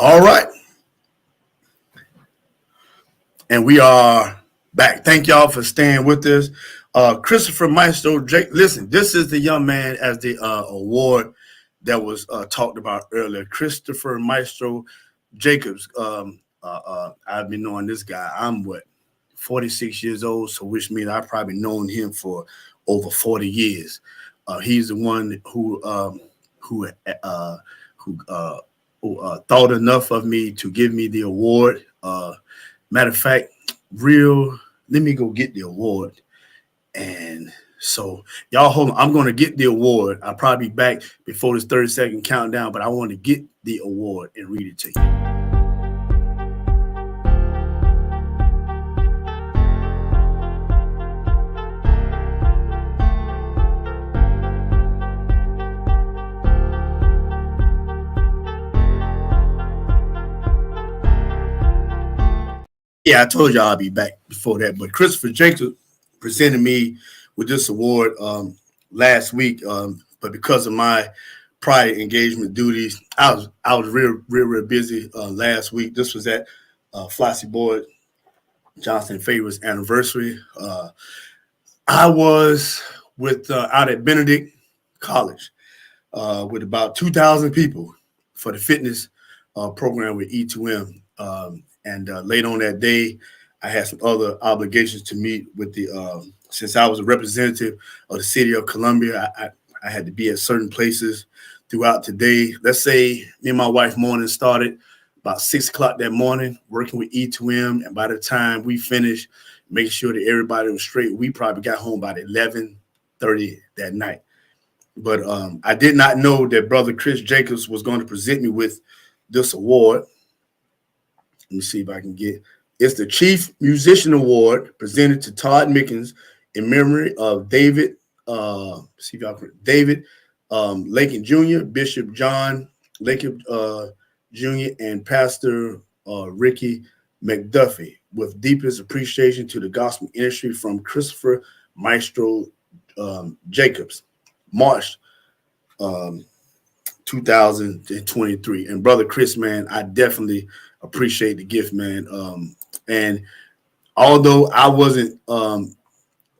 All right. And we are back. Thank y'all for staying with us. Christopher Maestro, Jake, listen, this is the young man as the award that was talked about earlier. Christopher Maestro Jacobs. I've been knowing this guy. I'm 46 years old, so which means I've probably known him for over 40 years. He's the one who thought enough of me to give me the award. Matter of fact, let me go get the award. And so y'all hold on. I'm going to get the award. I'll probably be back before this 30-second countdown, but I want to get the award and read it to you. Yeah, I told you I'll be back before that. But Christopher Jacobs presented me with this award last week. But because of my prior engagement duties, I was real busy last week. This was at Flossie Boyd Johnson Favor's anniversary. I was out at Benedict College with about 2,000 people for the fitness program with E2M. And later on that day, I had some other obligations to meet with since I was a representative of the city of Columbia, I had to be at certain places throughout the day. Let's say me and my wife morning started about 6 o'clock that morning, working with E2M. And by the time we finished making sure that everybody was straight, we probably got home about 11:30 that night. But I did not know that Brother Chris Jacobs was going to present me with this award. Let me see if I can get. It's the Chief Musician Award presented to Todd Mickens in memory of David. See if y'all can. David Lakin Jr., Bishop John Lakin Jr., and Pastor Ricky McDuffie. With deepest appreciation to the gospel industry from Christopher Maestro Jacobs, March 2023. And Brother Chris, man, I definitely appreciate the gift, man. And although I wasn't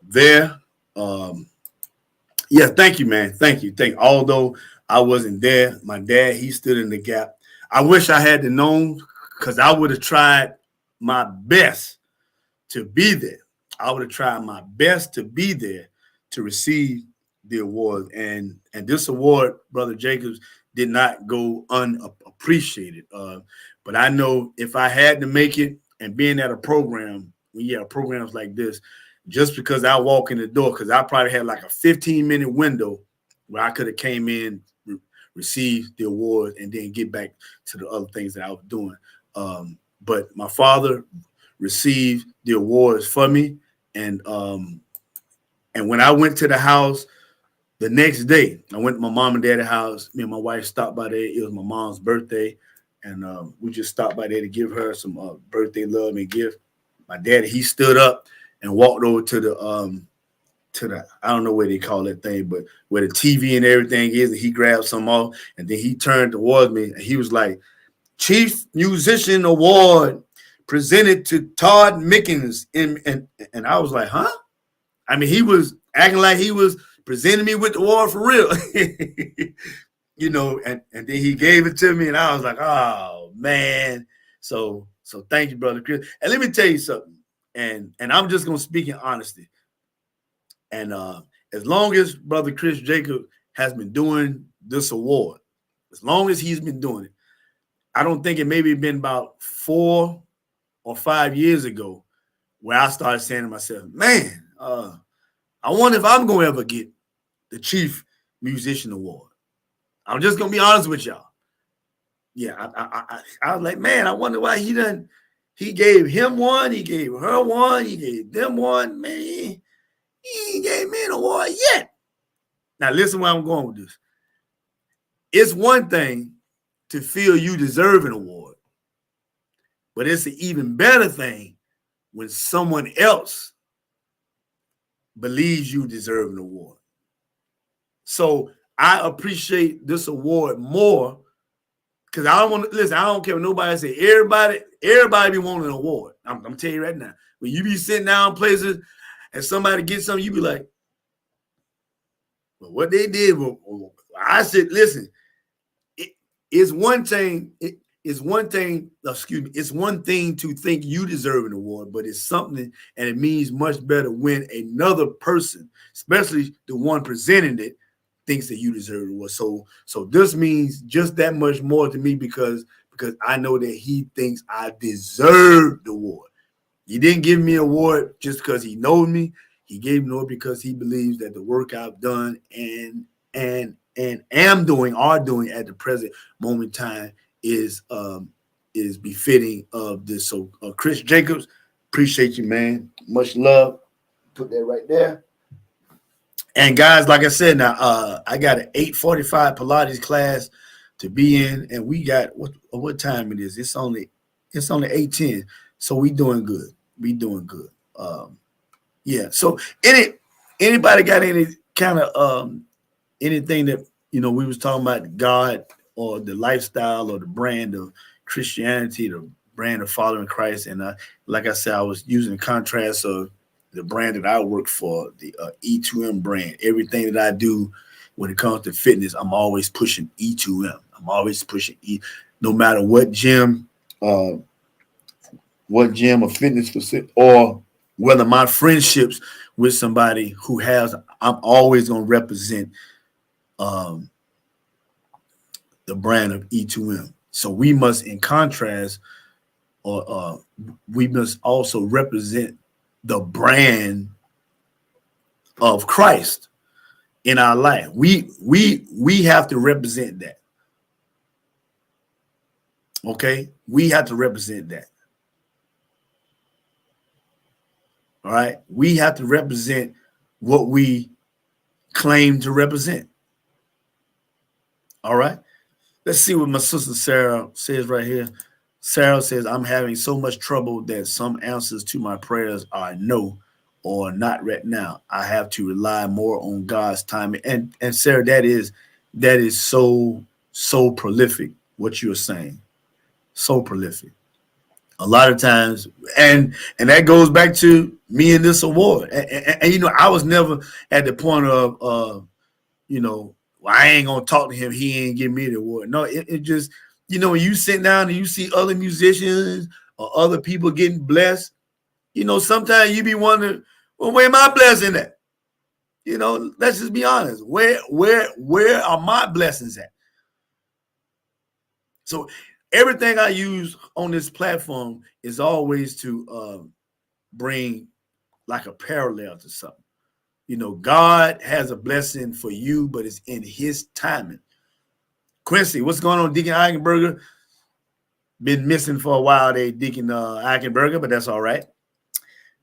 there, thank you, man. Thank you. Although I wasn't there, my dad, he stood in the gap. I wish I had known, because I would have tried my best to be there. I would have tried my best to be there to receive the award. And this award, Brother Jacobs, did not go unappreciated. But I know if I had to make it, and being at a program, when you have programs like this, just because I walk in the door, because I probably had like a 15-minute window where I could have came in, received the award, and then get back to the other things that I was doing. But my father received the awards for me, and when I went to the house the next day, I went to my mom and dad's house. Me and my wife stopped by there. It was my mom's birthday. And we just stopped by there to give her some birthday love and gift. My daddy, he stood up and walked over to the I don't know what they call that thing, but where the TV and everything is, and he grabbed some off, and then he turned towards me and he was like, Chief Musician Award presented to Todd Mickens. And I was like, huh? I mean, he was acting like he was presenting me with the award for real. You know, and then he gave it to me, and I was like, oh man. So thank you, Brother Chris. And let me tell you something, and I'm just gonna speak in honesty. And as long as Brother Chris Jacob has been doing this award, as long as he's been doing it, I don't think it maybe been about 4 or 5 years ago where I started saying to myself, man, I wonder if I'm gonna ever get the Chief Musician Award. I'm just gonna be honest with y'all. Yeah, I was like, man, I wonder why he done. He gave him one, he gave her one, he gave them one. Man, he ain't gave me an award yet. Now listen where I'm going with this. It's one thing to feel you deserve an award, but it's an even better thing when someone else believes you deserve an award. So I appreciate this award more Because I don't want to listen. I don't care what nobody say. Everybody be wanting an award. I'm telling you right now. When you be sitting down places and somebody gets something, you be like, well, what they did. Well, I said, listen. It's one thing. It's one thing. Excuse me. It's one thing to think you deserve an award, but it's something, and it means much better when another person, especially the one presenting it, thinks that you deserve it. So this means just that much more to me because I know that he thinks I deserve the award. He didn't give me an award just because he knows me. He gave me an award because he believes that the work I've done and am doing, are doing at the present moment in time is befitting of this. So Chris Jacobs, appreciate you, man. Much love. Put that right there. And guys, like I said, now I got an 8:45 Pilates class to be in, and we got what time it is? It's only 8:10, so we doing good. We doing good. Yeah. So anybody got any kind of anything that we was talking about God or the lifestyle or the brand of Christianity, the brand of following Christ, and like I said, I was using the contrast of the brand that I work for, the E2M brand. Everything that I do when it comes to fitness, I'm always pushing E2M. I'm always pushing no matter what gym or fitness facility, or whether my friendships with somebody who has, I'm always going to represent the brand of E2M. So we must, in contrast, or we must also represent the brand of Christ in our life. We have to represent that. Okay? We have to represent that. All right? We have to represent what we claim to represent. All right? Let's see what my sister Sarah says right here. Sarah says, I'm having so much trouble that some answers to my prayers are no or not right now. I have to rely more on God's timing. And Sarah, that is so prolific, what you're saying. So prolific. A lot of times, and that goes back to me and this award. And I was never at the point of well, I ain't gonna talk to him, he ain't give me the award. No, it just, when you sit down and you see other musicians or other people getting blessed, sometimes you be wondering, well, where my blessing at? Let's just be honest. Where are my blessings at? So everything I use on this platform is always to bring like a parallel to something. God has a blessing for you, but it's in his timing. Quincy, what's going on, Deacon Eichenberger? Been missing for a while there, Deacon Eichenberger, but that's all right.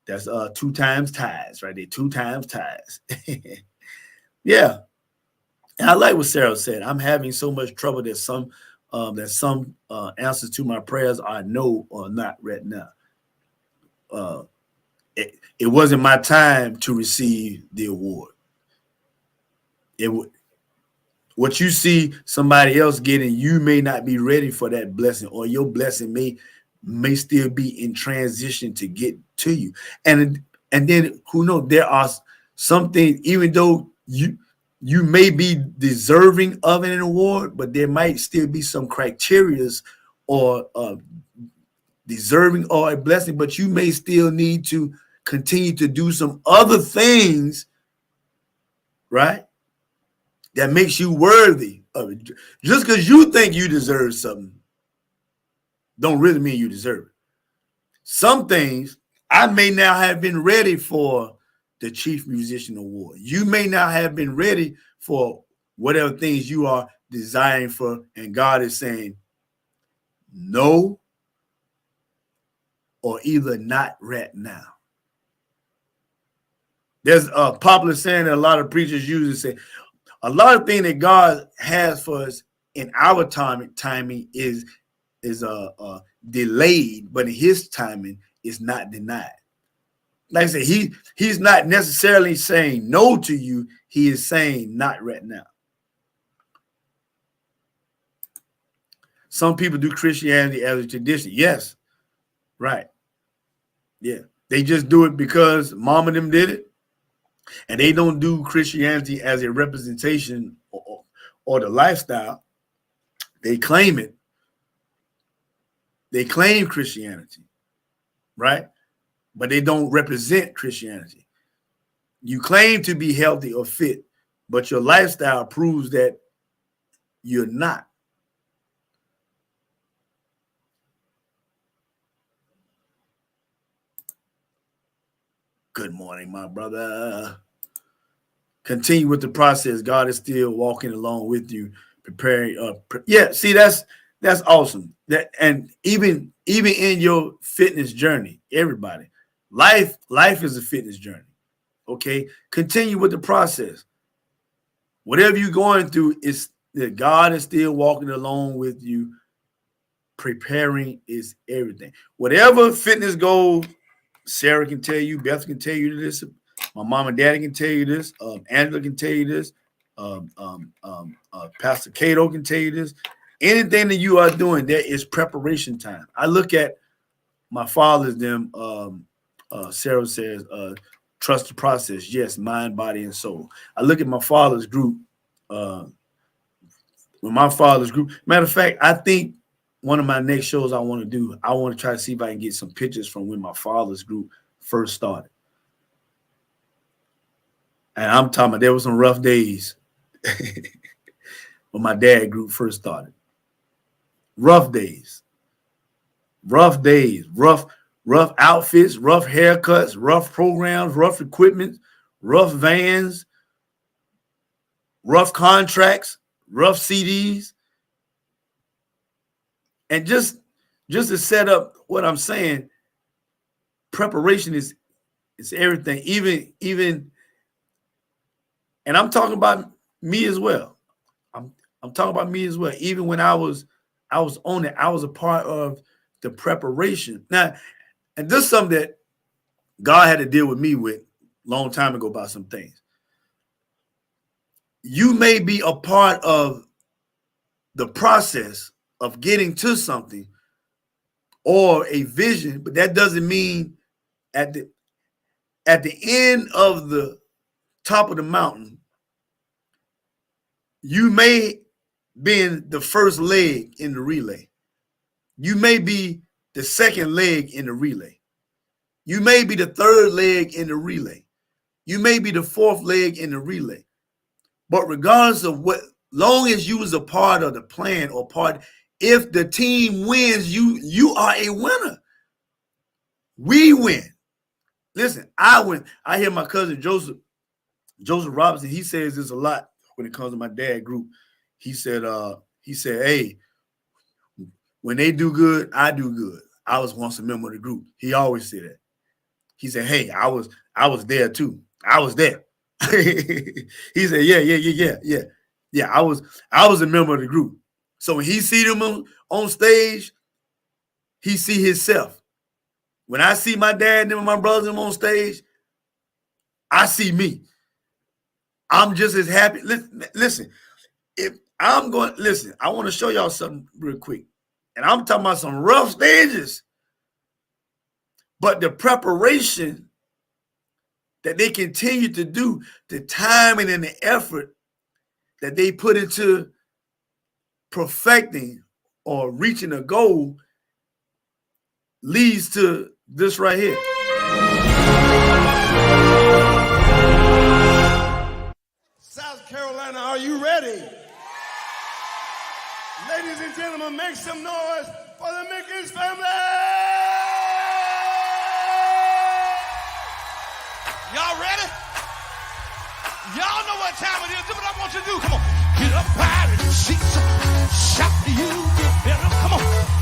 That's 2 times ties right there. 2 times ties. Yeah. And I like what Sarah said. I'm having so much trouble that some answers to my prayers are no or not right now. It wasn't my time to receive the award. What you see somebody else getting, you may not be ready for that blessing, or your blessing may still be in transition to get to you. And then who knows, there are some things, even though you may be deserving of an award, but there might still be some criterias or deserving or a blessing, but you may still need to continue to do some other things, right? That makes you worthy of it. Just because you think you deserve something don't really mean you deserve it. Some things, I may now have been ready for the Chief Musician Award. You may not have been ready for whatever things you are desiring for, and God is saying no, or either not right now. There's a popular saying that a lot of preachers use and say, a lot of things that God has for us in our timing is delayed, but in his timing is not denied. Like I said, he's not necessarily saying no to you. He is saying not right now. Some people do Christianity as a tradition. Yes, right. Yeah, they just do it because mom and them did it, and they don't do Christianity as a representation or the lifestyle. They claim it. They claim Christianity, right? But they don't represent Christianity. You claim to be healthy or fit, but your lifestyle proves that you're not. Good morning, my brother. Continue with the process. God is still walking along with you, preparing. Yeah, see, that's awesome. That, and even in your fitness journey, everybody, life is a fitness journey. Okay, continue with the process. Whatever you're going through, is that God is still walking along with you. Preparing is everything. Whatever fitness goal, Sarah can tell you, Beth can tell you this, my mom and daddy can tell you this, Angela can tell you this, Pastor Cato can tell you this. Anything that you are doing, there is preparation time. I look at my father's them. Sarah says, trust the process. Yes, mind, body, and soul. I look at my father's group. Matter of fact, I think one of my next shows I want to do, I want to try to see if I can get some pictures from when my father's group first started. And I'm talking about there were some rough days when my dad group first started. Rough days, rough outfits, rough haircuts, rough programs, rough equipment, rough vans, rough contracts, rough CDs. And just to set up what I'm saying, preparation is everything. Even, and I'm talking about me as well. I'm talking about me as well. Even when I was on it, I was a part of the preparation. Now, and this is something that God had to deal with me with a long time ago about some things. You may be a part of the process of getting to something or a vision, but that doesn't mean at the end of the top of the mountain, you may be the first leg in the relay. You may be the second leg in the relay. You may be the third leg in the relay. You may be the fourth leg in the relay. But regardless of what, long as you was a part of the plan or part, if the team wins, you are a winner. We win. Listen, I win. I hear my cousin Joseph Robinson, he says this a lot when it comes to my dad group. He said, hey, when they do good, I do good. I was once a member of the group. He always said that. He said, hey, I was there too. I was there. He said, yeah. I was a member of the group. So when he see them on stage, he see himself. When I see my dad and my brothers on stage, I see me. I'm just as happy. Listen, I want to show y'all something real quick. And I'm talking about some rough stages. But the preparation that they continue to do, the timing and the effort that they put into perfecting or reaching a goal leads to this right here. South Carolina, are you ready? Ladies and gentlemen, make some noise for the Mickens family! Y'all ready? Y'all know what time it is. Do what I want you to do. Come on. Get up out of the seats. Shout to you. Better. Come on.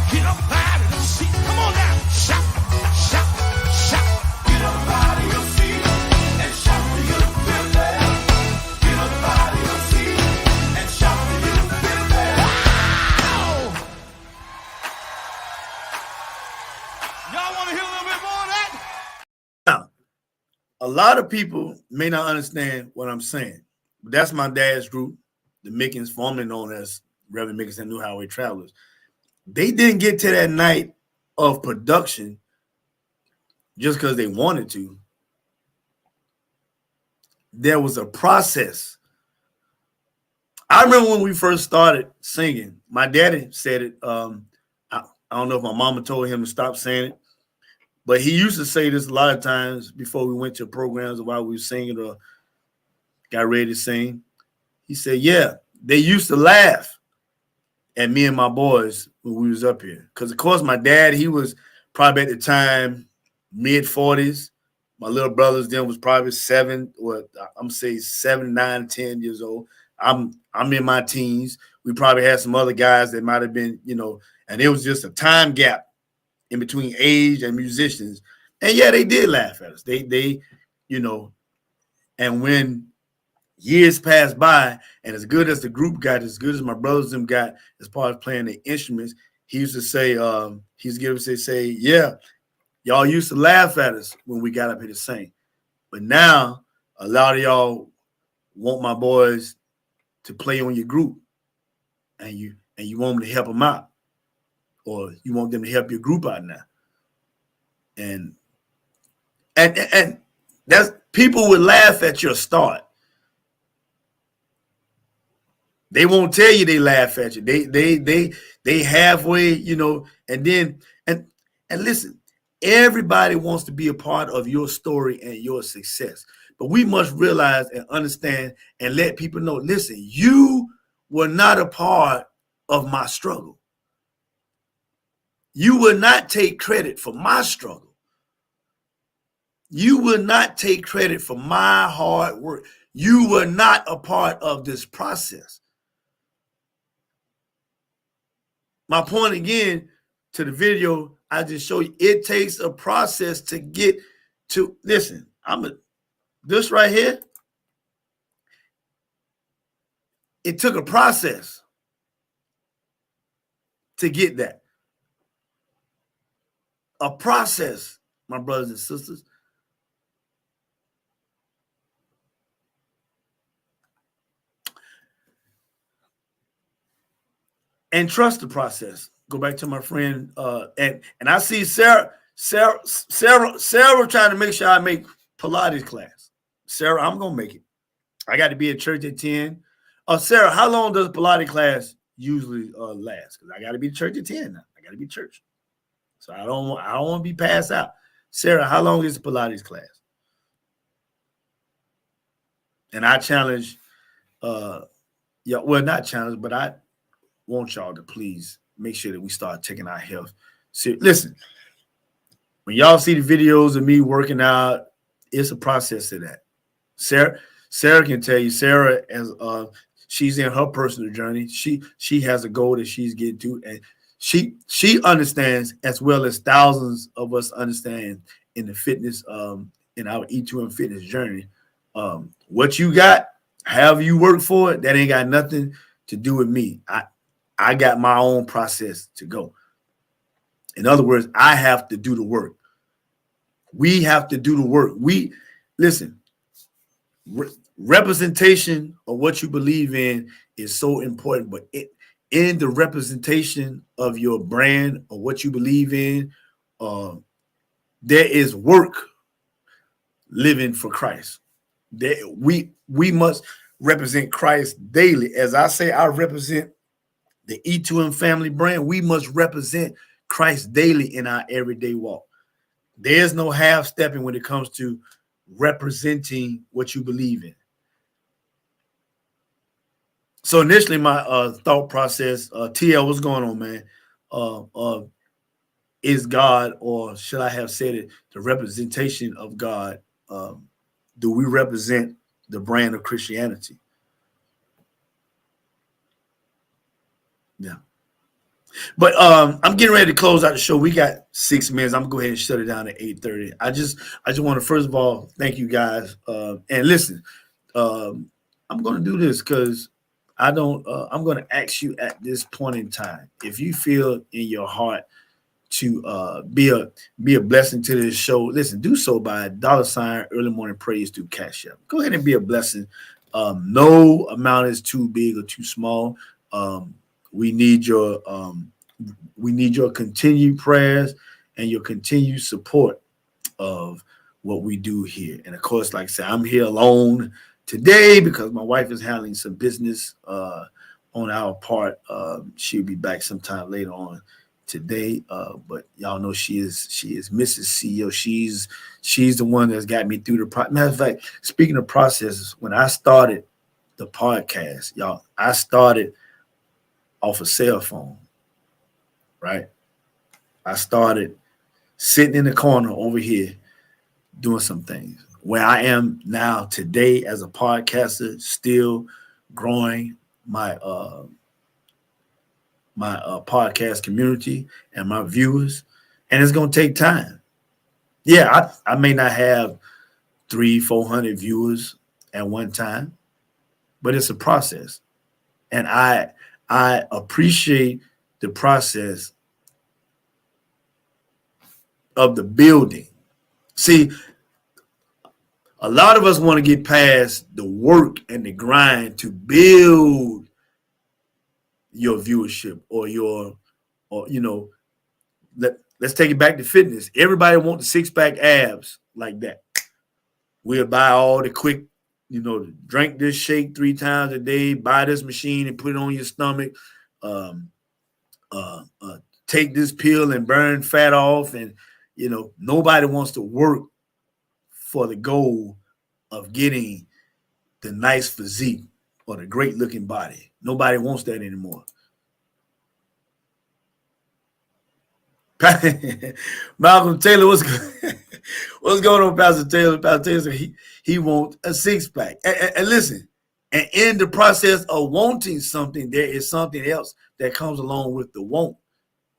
Get up out of the seat. Come on now. Shout. Shout. Shout. Get up out of your seat and shout to you. Better. Get up out of your seat and shout to you. Better. Wow! Y'all want to hear a little bit more of that? Now, a lot of people may not understand what I'm saying, but that's my dad's group, the Mickens, formerly known as Reverend Mickens and New Highway Travelers. They didn't get to that night of production just because they wanted to. There was a process. I remember when we first started singing, my daddy said it. I don't know if my mama told him to stop saying it, but he used to say this a lot of times before we went to programs or while we were singing or got ready to sing. He said, yeah, they used to laugh at me and my boys when we was up here. Because, of course, my dad, he was probably at the time mid-40s. My little brothers then was probably 7, 9, 10 years old. I'm in my teens. We probably had some other guys that might have been, and it was just a time gap in between age and musicians. And yeah, they did laugh at us. They and when years passed by, and as good as the group got, as good as my brothers them got as far as playing the instruments, he used to say, yeah, y'all used to laugh at us when we got up here to sing. But now a lot of y'all want my boys to play on your group, and you want them to help them out, or you want them to help your group out now. And that's, people would laugh at your start. They won't tell you they laugh at you. They halfway, and then and listen, everybody wants to be a part of your story and your success. But we must realize and understand and let people know, listen, you were not a part of my struggle. You will not take credit for my struggle. You will not take credit for my hard work. You were not a part of this process. My point again to the video I just showed you, it takes a process to get to, listen, this right here, it took a process to get that. A process, my brothers and sisters. And trust the process. Go back to my friend, and I see Sarah trying to make sure I make Pilates class. Sarah, I'm gonna make it. I got to be at church at 10. Sarah, how long does Pilates class usually last? Because I got to be at church at 10 now. I got to be at church, so I don't want to be passed out. Sarah, how long is the Pilates class? And I challenge, not challenge, but I want y'all to please make sure that we start taking our health. Listen, when y'all see the videos of me working out, it's a process to that. Sarah can tell you. Sarah, as she's in her personal journey, she has a goal that she's getting to, and she understands, as well as thousands of us understand in the fitness, in our E2M fitness journey. What you got, however you work for it, that ain't got nothing to do with me. I got my own process to go. In other words, I have to do the work. We have to do the work. Listen, representation of what you believe in is so important, but in the representation of your brand or what you believe in, there is work living for Christ. We must represent Christ daily. As I say, I represent the E2M family brand. We must represent Christ daily in our everyday walk. There's no half-stepping when it comes to representing what you believe in. So initially, my thought process, TL, what's going on, man? Is God, or should I have said it, the representation of God? Do we represent the brand of Christianity? Yeah. But I'm getting ready to close out the show. We got 6 minutes. I'm gonna go ahead and shut it down at 8:30. I just want to first of all thank you guys. And listen, I'm gonna do this because I'm gonna ask you at this point in time, if you feel in your heart to be a blessing to this show, listen, do so by $ Early Morning Praise through Cash App. Go ahead and be a blessing. No amount is too big or too small. We need your we need your continued prayers and your continued support of what we do here. And of course, like I said, I'm here alone today because my wife is handling some business on our part. She'll be back sometime later on today. But y'all know she is Mrs. CEO. She's the one that's got me through the process. Matter of fact, speaking of processes, when I started the podcast, y'all, I started off a cell phone, right? I started sitting in the corner over here doing some things. Where I am now today as a podcaster, still growing my podcast community and my viewers, and it's gonna take time. Yeah, I may not have 300-400 viewers at one time, but it's a process, and I appreciate the process of the building. See, a lot of us want to get past the work and the grind to build your viewership or let's take it back to fitness. Everybody wants the 6-pack abs like that. We'll buy all the quick, drink this shake 3 times a day, buy this machine and put it on your stomach, take this pill and burn fat off. And, nobody wants to work for the goal of getting the nice physique or the great looking body. Nobody wants that anymore. Malcolm Taylor, what's going on, Pastor Taylor? Pastor Taylor said he wants a 6-pack. And listen, and in the process of wanting something, there is something else that comes along with the want.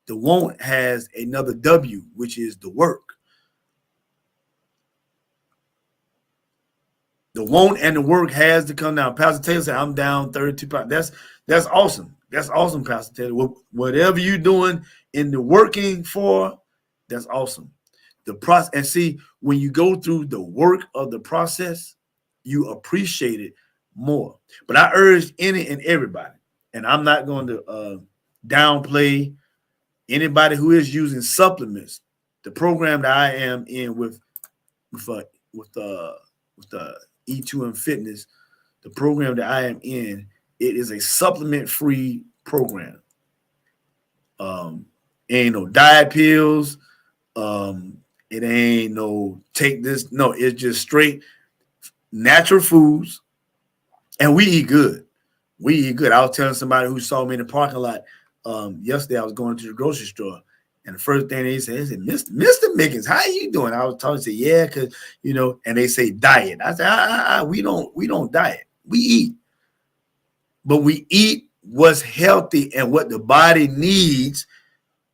The want has another W, which is the work. The want and the work has to come down. Pastor Taylor said, I'm down 32 pounds. That's awesome. That's awesome, Pastor Taylor. Whatever you're doing in the working for, that's awesome. The process, and see, when you go through the work of the process, you appreciate it more. But I urge any and everybody, and I'm not going to downplay anybody who is using supplements. The program that I am in with the E2M Fitness, the program that I am in, it is a supplement-free program. Ain't no diet pills. It ain't no take this. No, it's just straight natural foods. And we eat good. We eat good. I was telling somebody who saw me in the parking lot yesterday, I was going to the grocery store. And the first thing they said, Mr. Mickens, how you doing? I was talking, say, yeah, because, and they say diet. I said, we don't diet. We eat. But we eat what's healthy and what the body needs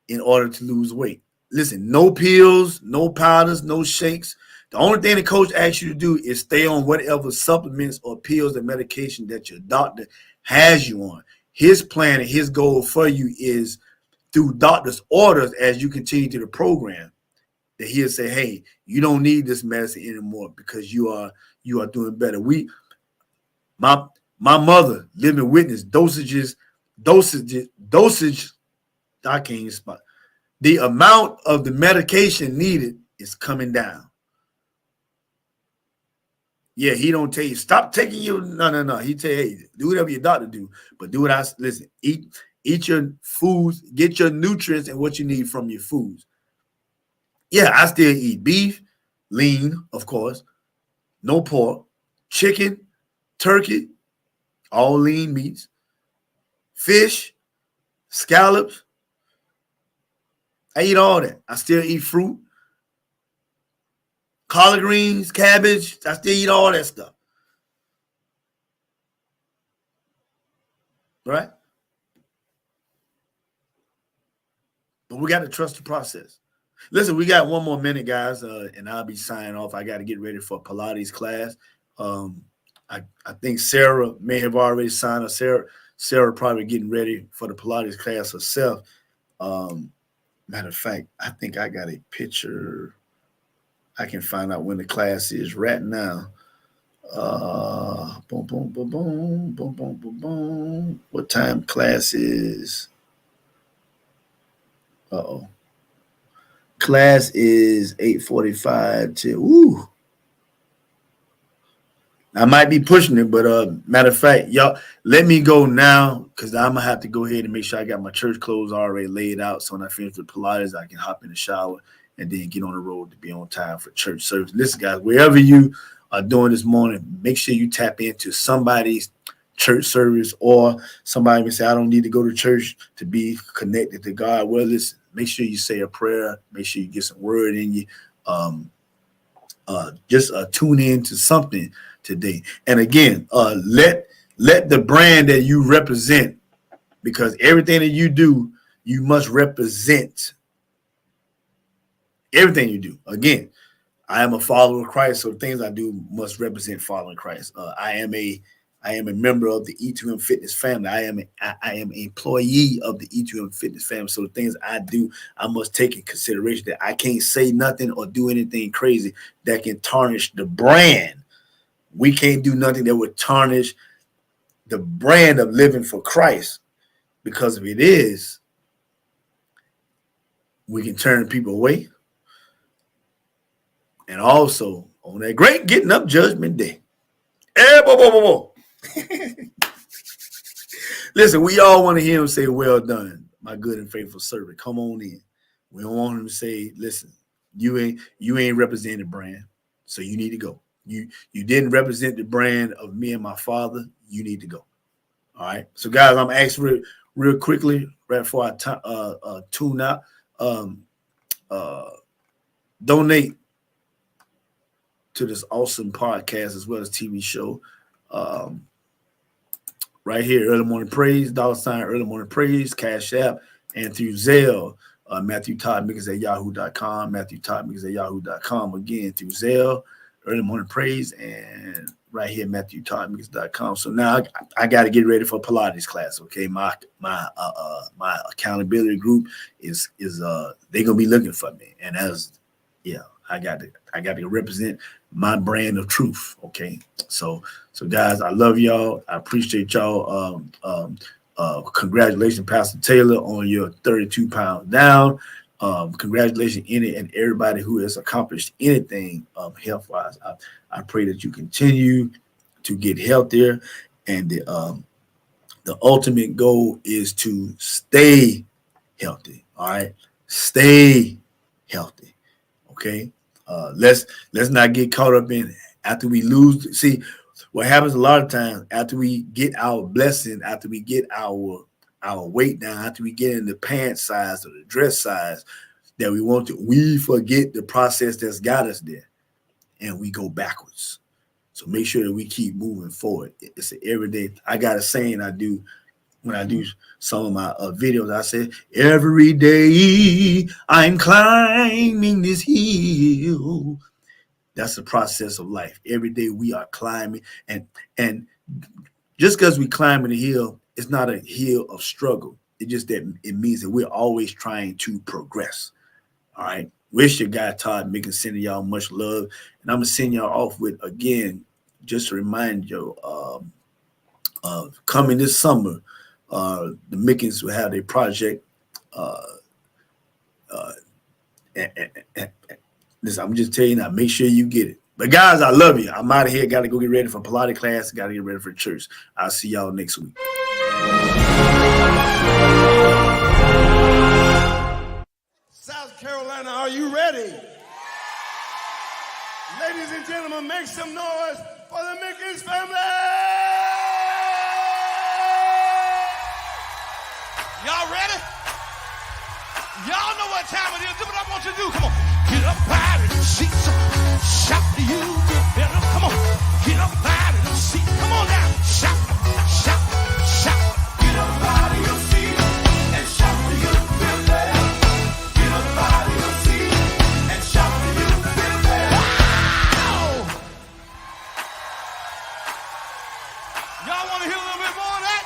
in order to lose weight. Listen, no pills, no powders, no shakes. The only thing the coach asks you to do is stay on whatever supplements or pills or medication that your doctor has you on. His plan and his goal for you is through doctor's orders as you continue to the program, that he'll say, hey, you don't need this medicine anymore because you are doing better. My mother, living witness, dosage, I can't even spot. The amount of the medication needed is coming down. Yeah, he don't tell you, stop taking your, no. He tell you, hey, do whatever your doctor do, but do what listen, eat your foods, get your nutrients and what you need from your foods. Yeah, I still eat beef, lean, of course, no pork, chicken, turkey, all lean meats, fish, scallops. I eat all that. I still eat fruit, collard greens, cabbage. I still eat all that stuff. Right? But we got to trust the process. Listen, we got 1 more minute, guys, and I'll be signing off. I got to get ready for Pilates class. I think Sarah may have already signed up. Sarah probably getting ready for the Pilates class herself. Matter of fact, I think I got a picture. I can find out when the class is right now. Boom, boom, boom, boom, boom, boom, boom, boom. What time class is? Uh-oh. Class is 8:45 to woo. I might be pushing it, but matter of fact, y'all, let me go now because I'm gonna have to go ahead and make sure I got my church clothes already laid out. So when I finish with Pilates, I can hop in the shower and then get on the road to be on time for church service. Listen, guys, wherever you are doing this morning, make sure you tap into somebody's church service, or somebody may say, I don't need to go to church to be connected to God. Well, listen, make sure you say a prayer, make sure you get some word in you. Just tune in to something today. And again, let the brand that you represent, because everything that you do, you must represent everything you do. Again, I am a follower of Christ, so things I do must represent following Christ. I am a member of the E2M Fitness family. I am an employee of the E2M Fitness family. So the things I do, I must take in consideration that I can't say nothing or do anything crazy that can tarnish the brand. We can't do nothing that would tarnish the brand of living for Christ, because if it is, we can turn people away. And also on that great getting up judgment day. Listen, we all want to hear him say, well done, my good and faithful servant. Come on in. We don't want him to say, listen, you ain't representing the brand, so you need to go. You didn't represent the brand of me and my Father. You need to go. All right. So, guys, I'm asking real quickly, right before I tune out, donate to this awesome podcast as well as TV show. Right here, Early Morning Praise, $ Early Morning Praise, Cash App, and through Zelle, Matthew Todd Mickens at yahoo.com, Matthew Todd Mickens at yahoo.com. Again, through Zelle, Early Morning Praise, and right here, MatthewToddMickens.com. So now I got to get ready for Pilates class. Okay, my accountability group is they're gonna be looking for me, and I got to represent my brand of truth. Okay, so guys, I love y'all. I appreciate y'all. Congratulations, Pastor Taylor, on your 32 pounds down. Congratulations any and everybody who has accomplished anything health wise. I pray that you continue to get healthier, and the ultimate goal is to stay healthy. All right, stay healthy. Okay. Let's not get caught up in it. After we lose. See, what happens a lot of times after we get our blessing, after we get our weight down, after we get in the pants size or the dress size that we want to, we forget the process that's got us there, and we go backwards. So make sure that we keep moving forward. It's an everyday. I got a saying I do when I do some of my videos. I say, every day I'm climbing this hill. That's the process of life. Every day we are climbing, and just because we climb the hill, it's not a hill of struggle. It just that it means that we're always trying to progress. All right. Wish your guy Todd Mickens, sending y'all much love, and I'm gonna send y'all off with, again, just to remind you, coming this summer, the Mickens will have a project. Listen, I'm just telling you now, make sure you get it. But guys, I love you. I'm out of here. Got to go get ready for Pilates class. Got to get ready for church. I'll see y'all next week. South Carolina, are you ready? Ladies and gentlemen, make some noise for the Mickens family. Y'all ready? Y'all know what time it is. Do what I want you to do. Come on. Get up out of the seats. Shout to you. Better. Come on. Get up out of the seat. Come on now. Shout. Shout. Shout. Get up out of your seat and shout to you. Feel better. Get up out of your seat and shout to you. Feel better. Wow! Y'all want to hear a little bit more of that?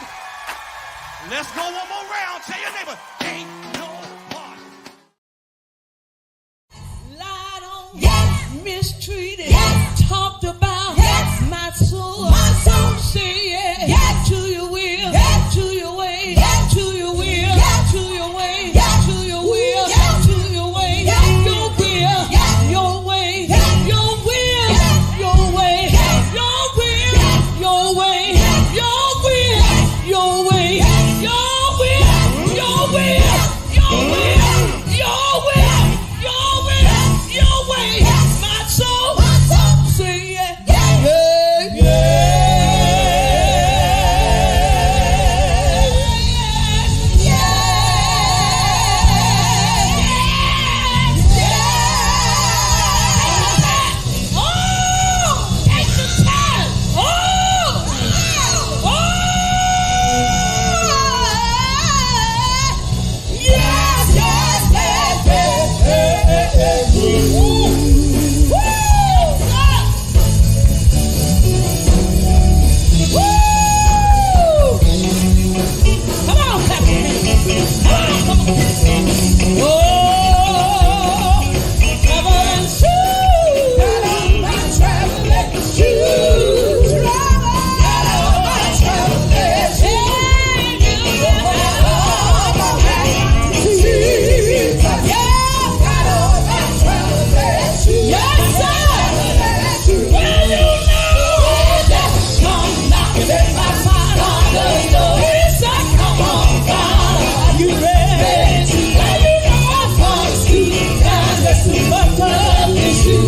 Let's go one more round. Tell your neighbor. Ain't no party. Lied on, yes. Mistreated, yes. Talked about, yes. My soul.